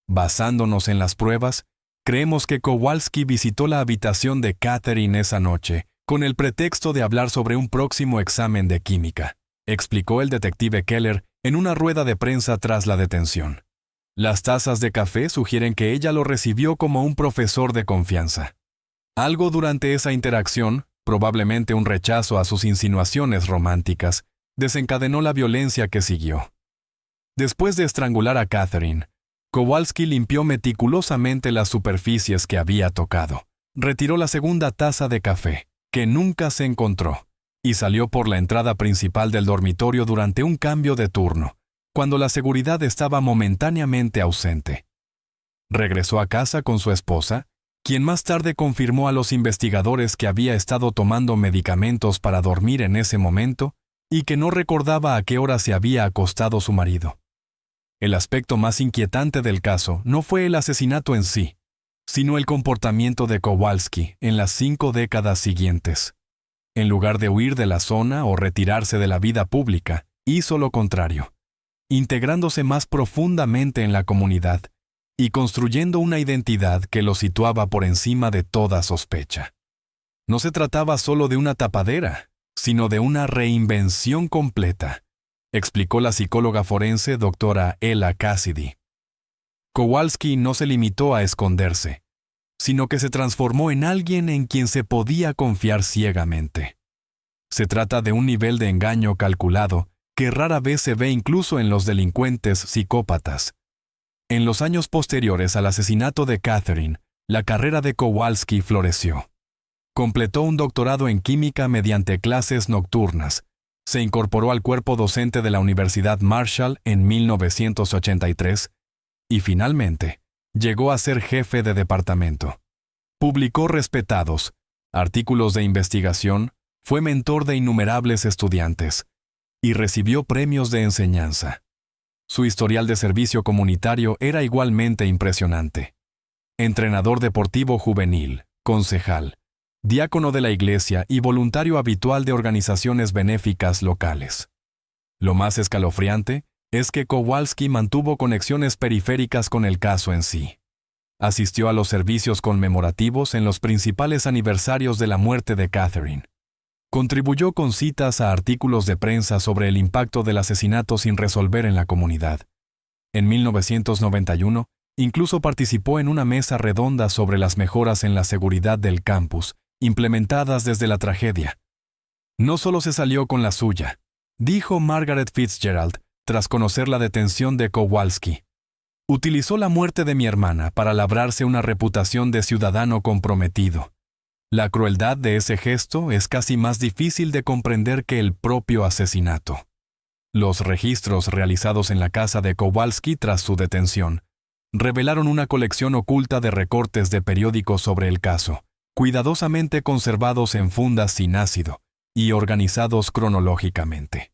Basándonos en las pruebas, creemos que Kowalski visitó la habitación de Catherine esa noche, con el pretexto de hablar sobre un próximo examen de química, explicó el detective Keller en una rueda de prensa tras la detención. Las tazas de café sugieren que ella lo recibió como un profesor de confianza. Algo durante esa interacción, probablemente un rechazo a sus insinuaciones románticas, desencadenó la violencia que siguió. Después de estrangular a Catherine, Kowalski limpió meticulosamente las superficies que había tocado, retiró la segunda taza de café, que nunca se encontró, y salió por la entrada principal del dormitorio durante un cambio de turno, cuando la seguridad estaba momentáneamente ausente. Regresó a casa con su esposa, quien más tarde confirmó a los investigadores que había estado tomando medicamentos para dormir en ese momento y que no recordaba a qué hora se había acostado su marido. El aspecto más inquietante del caso no fue el asesinato en sí, sino el comportamiento de Kowalski en las 5 décadas siguientes. En lugar de huir de la zona o retirarse de la vida pública, hizo lo contrario, integrándose más profundamente en la comunidad y construyendo una identidad que lo situaba por encima de toda sospecha. No se trataba solo de una tapadera, sino de una reinvención completa, explicó la psicóloga forense doctora Ella Cassidy. Kowalski no se limitó a esconderse, sino que se transformó en alguien en quien se podía confiar ciegamente. Se trata de un nivel de engaño calculado que rara vez se ve incluso en los delincuentes psicópatas. En los años posteriores al asesinato de Catherine, la carrera de Kowalski floreció. Completó un doctorado en química mediante clases nocturnas. Se incorporó al cuerpo docente de la Universidad Marshall en 1983 y finalmente llegó a ser jefe de departamento. Publicó respetados artículos de investigación, fue mentor de innumerables estudiantes y recibió premios de enseñanza. Su historial de servicio comunitario era igualmente impresionante. Entrenador deportivo juvenil, concejal, diácono de la iglesia y voluntario habitual de organizaciones benéficas locales. Lo más escalofriante es que Kowalski mantuvo conexiones periféricas con el caso en sí. Asistió a los servicios conmemorativos en los principales aniversarios de la muerte de Catherine. Contribuyó con citas a artículos de prensa sobre el impacto del asesinato sin resolver en la comunidad. En 1991, incluso participó en una mesa redonda sobre las mejoras en la seguridad del campus, implementadas desde la tragedia. No solo se salió con la suya, dijo Margaret Fitzgerald tras conocer la detención de Kowalski. Utilizó la muerte de mi hermana para labrarse una reputación de ciudadano comprometido. La crueldad de ese gesto es casi más difícil de comprender que el propio asesinato. Los registros realizados en la casa de Kowalski tras su detención revelaron una colección oculta de recortes de periódicos sobre el caso, cuidadosamente conservados en fundas sin ácido y organizados cronológicamente.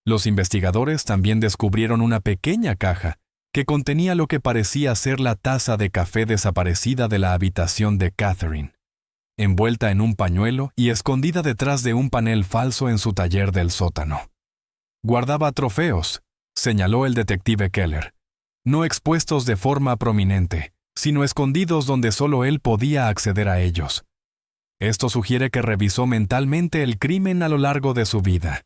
Los investigadores también descubrieron una pequeña caja que contenía lo que parecía ser la taza de café desaparecida de la habitación de Catherine, envuelta en un pañuelo y escondida detrás de un panel falso en su taller del sótano. Guardaba trofeos, señaló el detective Keller, no expuestos de forma prominente, sino escondidos donde solo él podía acceder a ellos. Esto sugiere que revisó mentalmente el crimen a lo largo de su vida.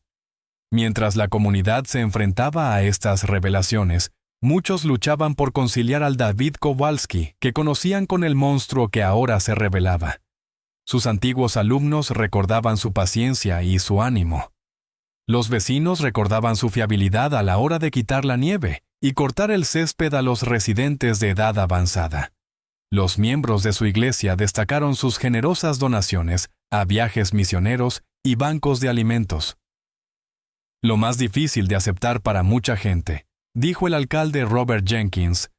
Mientras la comunidad se enfrentaba a estas revelaciones, muchos luchaban por conciliar al David Kowalski que conocían con el monstruo que ahora se revelaba. Sus antiguos alumnos recordaban su paciencia y su ánimo. Los vecinos recordaban su fiabilidad a la hora de quitar la nieve y cortar el césped a los residentes de edad avanzada. Los miembros de su iglesia destacaron sus generosas donaciones a viajes misioneros y bancos de alimentos. Lo más difícil de aceptar para mucha gente, dijo el alcalde Robert Jenkins,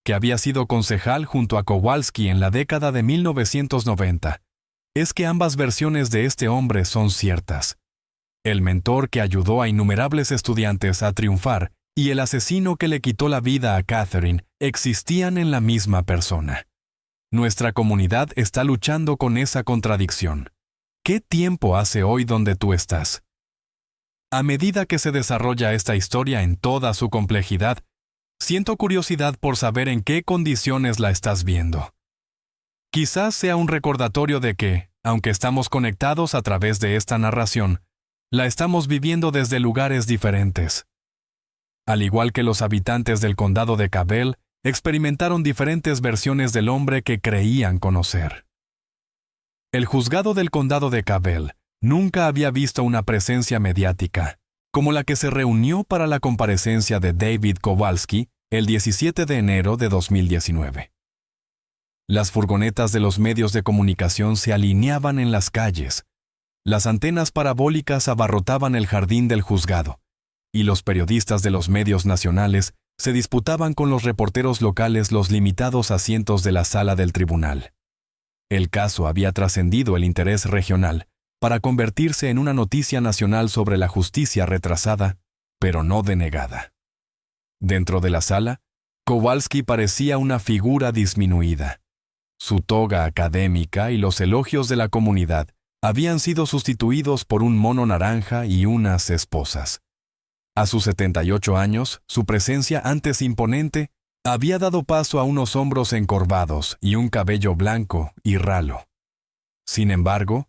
que había sido concejal junto a Kowalski en la década de 1990, es que ambas versiones de este hombre son ciertas. El mentor que ayudó a innumerables estudiantes a triunfar y el asesino que le quitó la vida a Catherine existían en la misma persona. Nuestra comunidad está luchando con esa contradicción. ¿Qué tiempo hace hoy donde tú estás? A medida que se desarrolla esta historia en toda su complejidad, siento curiosidad por saber en qué condiciones la estás viendo. Quizás sea un recordatorio de que, aunque estamos conectados a través de esta narración, la estamos viviendo desde lugares diferentes. Al igual que los habitantes del condado de Cabell, experimentaron diferentes versiones del hombre que creían conocer. El juzgado del condado de Cabell nunca había visto una presencia mediática, como la que se reunió para la comparecencia de David Kowalski el 17 de enero de 2019. Las furgonetas de los medios de comunicación se alineaban en las calles, las antenas parabólicas abarrotaban el jardín del juzgado, y los periodistas de los medios nacionales se disputaban con los reporteros locales los limitados asientos de la sala del tribunal. El caso había trascendido el interés regional para convertirse en una noticia nacional sobre la justicia retrasada, pero no denegada. Dentro de la sala, Kowalski parecía una figura disminuida. Su toga académica y los elogios de la comunidad habían sido sustituidos por un mono naranja y unas esposas. A sus 78 años, su presencia antes imponente había dado paso a unos hombros encorvados y un cabello blanco y ralo. Sin embargo,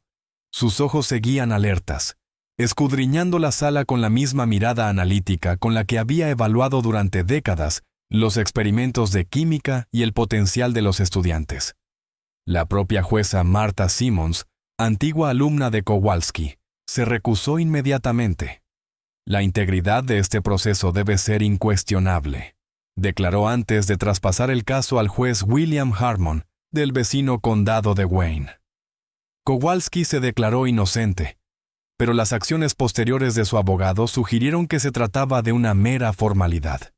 sus ojos seguían alertas, escudriñando la sala con la misma mirada analítica con la que había evaluado durante décadas los experimentos de química y el potencial de los estudiantes. La propia jueza Martha Simmons, antigua alumna de Kowalski, se recusó inmediatamente. La integridad de este proceso debe ser incuestionable, declaró antes de traspasar el caso al juez William Harmon, del vecino condado de Wayne. Kowalski se declaró inocente, pero las acciones posteriores de su abogado sugirieron que se trataba de una mera formalidad.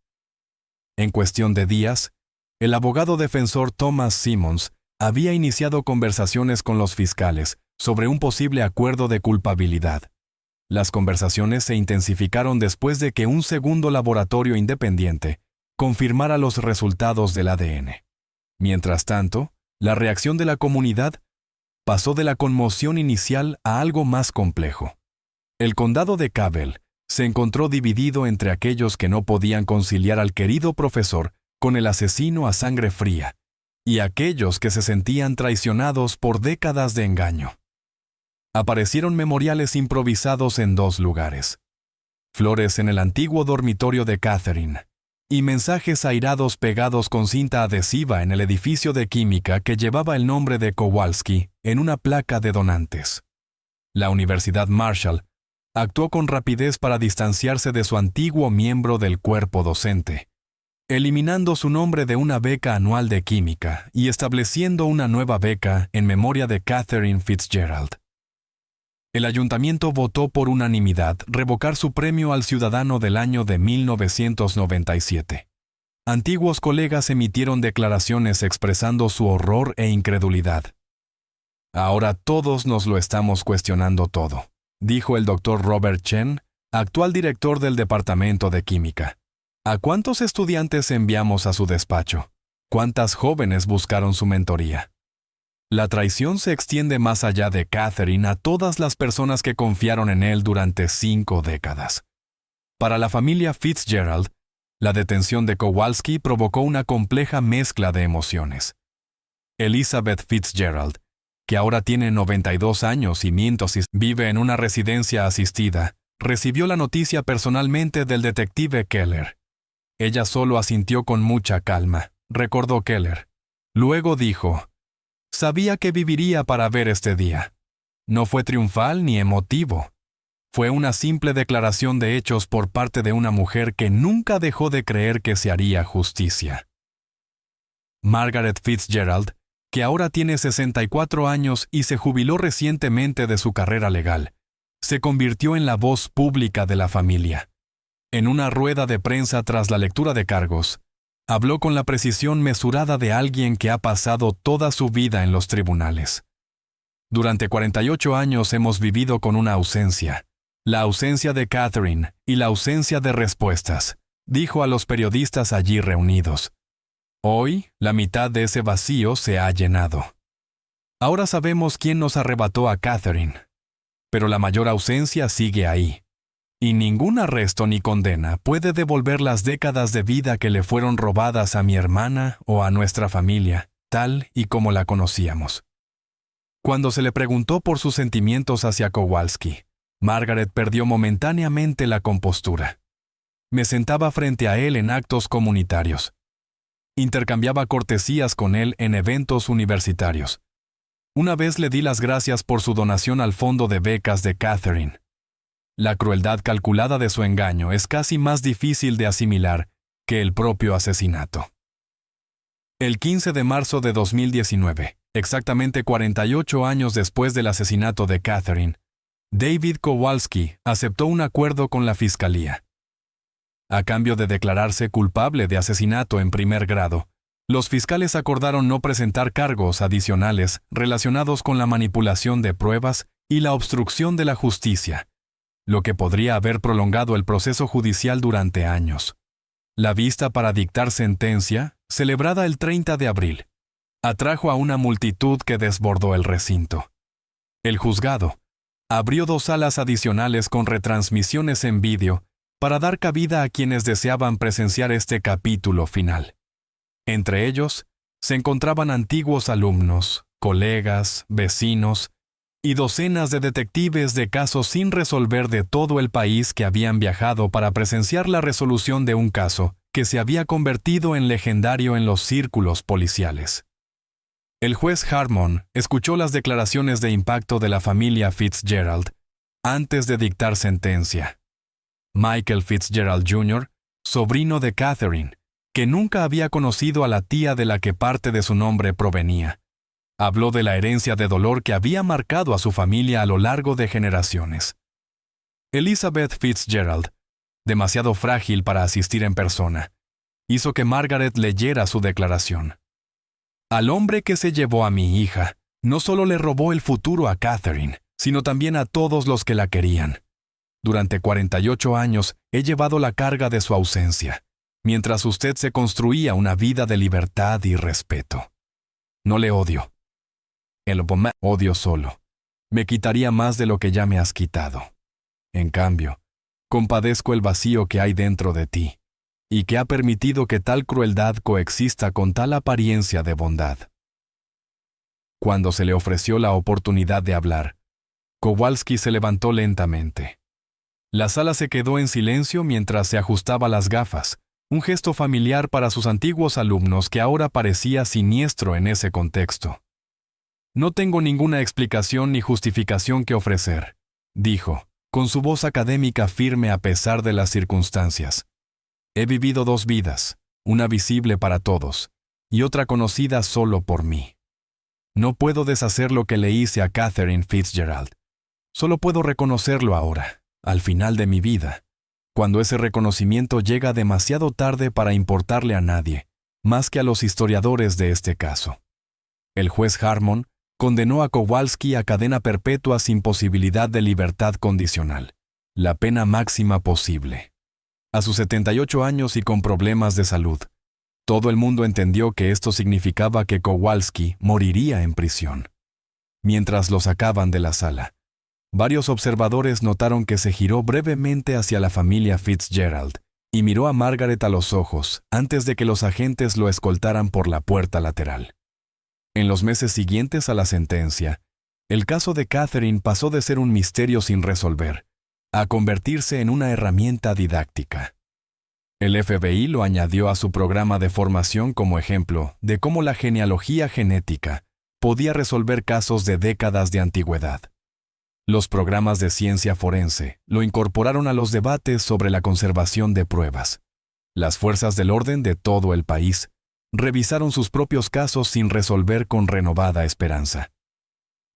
En cuestión de días, el abogado defensor Thomas Simmons había iniciado conversaciones con los fiscales sobre un posible acuerdo de culpabilidad. Las conversaciones se intensificaron después de que un segundo laboratorio independiente confirmara los resultados del ADN. Mientras tanto, la reacción de la comunidad pasó de la conmoción inicial a algo más complejo. El condado de Cabell se encontró dividido entre aquellos que no podían conciliar al querido profesor con el asesino a sangre fría, y aquellos que se sentían traicionados por décadas de engaño. Aparecieron memoriales improvisados en 2 lugares, flores en el antiguo dormitorio de Catherine, y mensajes airados pegados con cinta adhesiva en el edificio de química que llevaba el nombre de Kowalski en una placa de donantes. La Universidad Marshall actuó con rapidez para distanciarse de su antiguo miembro del cuerpo docente, eliminando su nombre de una beca anual de química y estableciendo una nueva beca en memoria de Catherine Fitzgerald. El ayuntamiento votó por unanimidad revocar su premio al ciudadano del año de 1997. Antiguos colegas emitieron declaraciones expresando su horror e incredulidad. Ahora todos nos lo estamos cuestionando todo, dijo el Dr. Robert Chen, actual director del Departamento de Química. ¿A cuántos estudiantes enviamos a su despacho? ¿Cuántas jóvenes buscaron su mentoría? La traición se extiende más allá de Catherine a todas las personas que confiaron en él durante 5 décadas. Para la familia Fitzgerald, la detención de Kowalski provocó una compleja mezcla de emociones. Elizabeth Fitzgerald, que ahora tiene 92 años y vive en una residencia asistida, recibió la noticia personalmente del detective Keller. Ella solo asintió con mucha calma, recordó Keller. Luego dijo: «Sabía que viviría para ver este día. No fue triunfal ni emotivo. Fue una simple declaración de hechos por parte de una mujer que nunca dejó de creer que se haría justicia». Margaret Fitzgerald, que ahora tiene 64 años y se jubiló recientemente de su carrera legal, se convirtió en la voz pública de la familia. En una rueda de prensa tras la lectura de cargos, habló con la precisión mesurada de alguien que ha pasado toda su vida en los tribunales. Durante 48 años hemos vivido con una ausencia, la ausencia de Catherine y la ausencia de respuestas, dijo a los periodistas allí reunidos. Hoy, la mitad de ese vacío se ha llenado. Ahora sabemos quién nos arrebató a Catherine, pero la mayor ausencia sigue ahí. Y ningún arresto ni condena puede devolver las décadas de vida que le fueron robadas a mi hermana o a nuestra familia, tal y como la conocíamos. Cuando se le preguntó por sus sentimientos hacia Kowalski, Margaret perdió momentáneamente la compostura. me sentaba frente a él en actos comunitarios. Intercambiaba cortesías con él en eventos universitarios. Una vez le di las gracias por su donación al fondo de becas de Catherine. La crueldad calculada de su engaño es casi más difícil de asimilar que el propio asesinato. El 15 de marzo de 2019, exactamente 48 años después del asesinato de Catherine, David Kowalski aceptó un acuerdo con la fiscalía. A cambio de declararse culpable de asesinato en primer grado, los fiscales acordaron no presentar cargos adicionales relacionados con la manipulación de pruebas y la obstrucción de la justicia, lo que podría haber prolongado el proceso judicial durante años. La vista para dictar sentencia, celebrada el 30 de abril, atrajo a una multitud que desbordó el recinto. El juzgado abrió 2 salas adicionales con retransmisiones en vídeo para dar cabida a quienes deseaban presenciar este capítulo final. Entre ellos, se encontraban antiguos alumnos, colegas, vecinos y docenas de detectives de casos sin resolver de todo el país que habían viajado para presenciar la resolución de un caso que se había convertido en legendario en los círculos policiales. El juez Harmon escuchó las declaraciones de impacto de la familia Fitzgerald antes de dictar sentencia. Michael Fitzgerald Jr., sobrino de Catherine, que nunca había conocido a la tía de la que parte de su nombre provenía, habló de la herencia de dolor que había marcado a su familia a lo largo de generaciones. Elizabeth Fitzgerald, demasiado frágil para asistir en persona, hizo que Margaret leyera su declaración. Al hombre que se llevó a mi hija, no solo le robó el futuro a Catherine, sino también a todos los que la querían. Durante 48 años he llevado la carga de su ausencia, mientras usted se construía una vida de libertad y respeto. No le odio. El odio solo me quitaría más de lo que ya me has quitado. En cambio, compadezco el vacío que hay dentro de ti, y que ha permitido que tal crueldad coexista con tal apariencia de bondad. Cuando se le ofreció la oportunidad de hablar, Kowalski se levantó lentamente. La sala se quedó en silencio mientras se ajustaba las gafas, un gesto familiar para sus antiguos alumnos que ahora parecía siniestro en ese contexto. No tengo ninguna explicación ni justificación que ofrecer, dijo, con su voz académica firme a pesar de las circunstancias. He vivido 2 vidas, una visible para todos, y otra conocida solo por mí. No puedo deshacer lo que le hice a Catherine Fitzgerald. Solo puedo reconocerlo ahora, al final de mi vida, cuando ese reconocimiento llega demasiado tarde para importarle a nadie, más que a los historiadores de este caso. El juez Harmon condenó a Kowalski a cadena perpetua sin posibilidad de libertad condicional, la pena máxima posible. A sus 78 años y con problemas de salud, todo el mundo entendió que esto significaba que Kowalski moriría en prisión. Mientras lo sacaban de la sala, varios observadores notaron que se giró brevemente hacia la familia Fitzgerald y miró a Margaret a los ojos antes de que los agentes lo escoltaran por la puerta lateral. En los meses siguientes a la sentencia, el caso de Catherine pasó de ser un misterio sin resolver a convertirse en una herramienta didáctica. El FBI lo añadió a su programa de formación como ejemplo de cómo la genealogía genética podía resolver casos de décadas de antigüedad. Los programas de ciencia forense lo incorporaron a los debates sobre la conservación de pruebas. Las fuerzas del orden de todo el país revisaron sus propios casos sin resolver con renovada esperanza.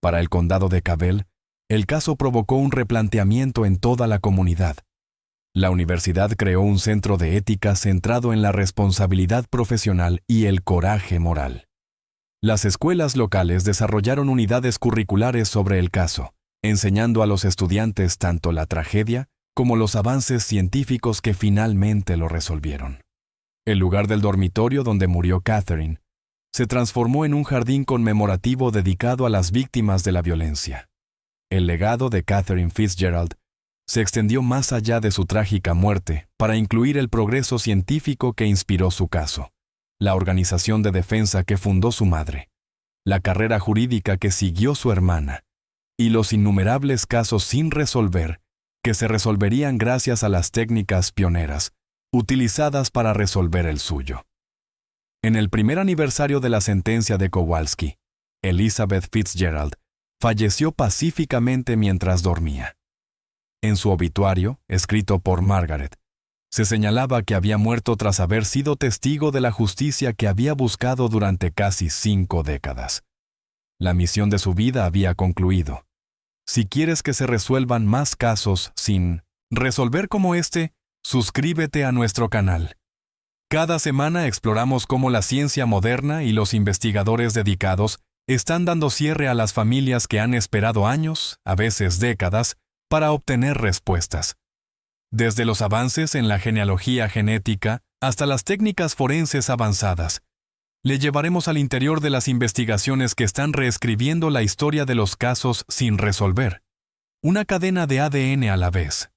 Para el condado de Cabell, el caso provocó un replanteamiento en toda la comunidad. La universidad creó un centro de ética centrado en la responsabilidad profesional y el coraje moral. Las escuelas locales desarrollaron unidades curriculares sobre el caso, enseñando a los estudiantes tanto la tragedia como los avances científicos que finalmente lo resolvieron. El lugar del dormitorio donde murió Catherine se transformó en un jardín conmemorativo dedicado a las víctimas de la violencia. El legado de Catherine Fitzgerald se extendió más allá de su trágica muerte para incluir el progreso científico que inspiró su caso, la organización de defensa que fundó su madre, la carrera jurídica que siguió su hermana, y los innumerables casos sin resolver que se resolverían gracias a las técnicas pioneras utilizadas para resolver el suyo. En el primer aniversario de la sentencia de Kowalski, Elizabeth Fitzgerald falleció pacíficamente mientras dormía. En su obituario, escrito por Margaret, se señalaba que había muerto tras haber sido testigo de la justicia que había buscado durante casi 5 décadas. La misión de su vida había concluido. Si quieres que se resuelvan más casos sin resolver como este, suscríbete a nuestro canal. Cada semana exploramos cómo la ciencia moderna y los investigadores dedicados están dando cierre a las familias que han esperado años, a veces décadas, para obtener respuestas. Desde los avances en la genealogía genética hasta las técnicas forenses avanzadas, le llevaremos al interior de las investigaciones que están reescribiendo la historia de los casos sin resolver. Una cadena de ADN a la vez.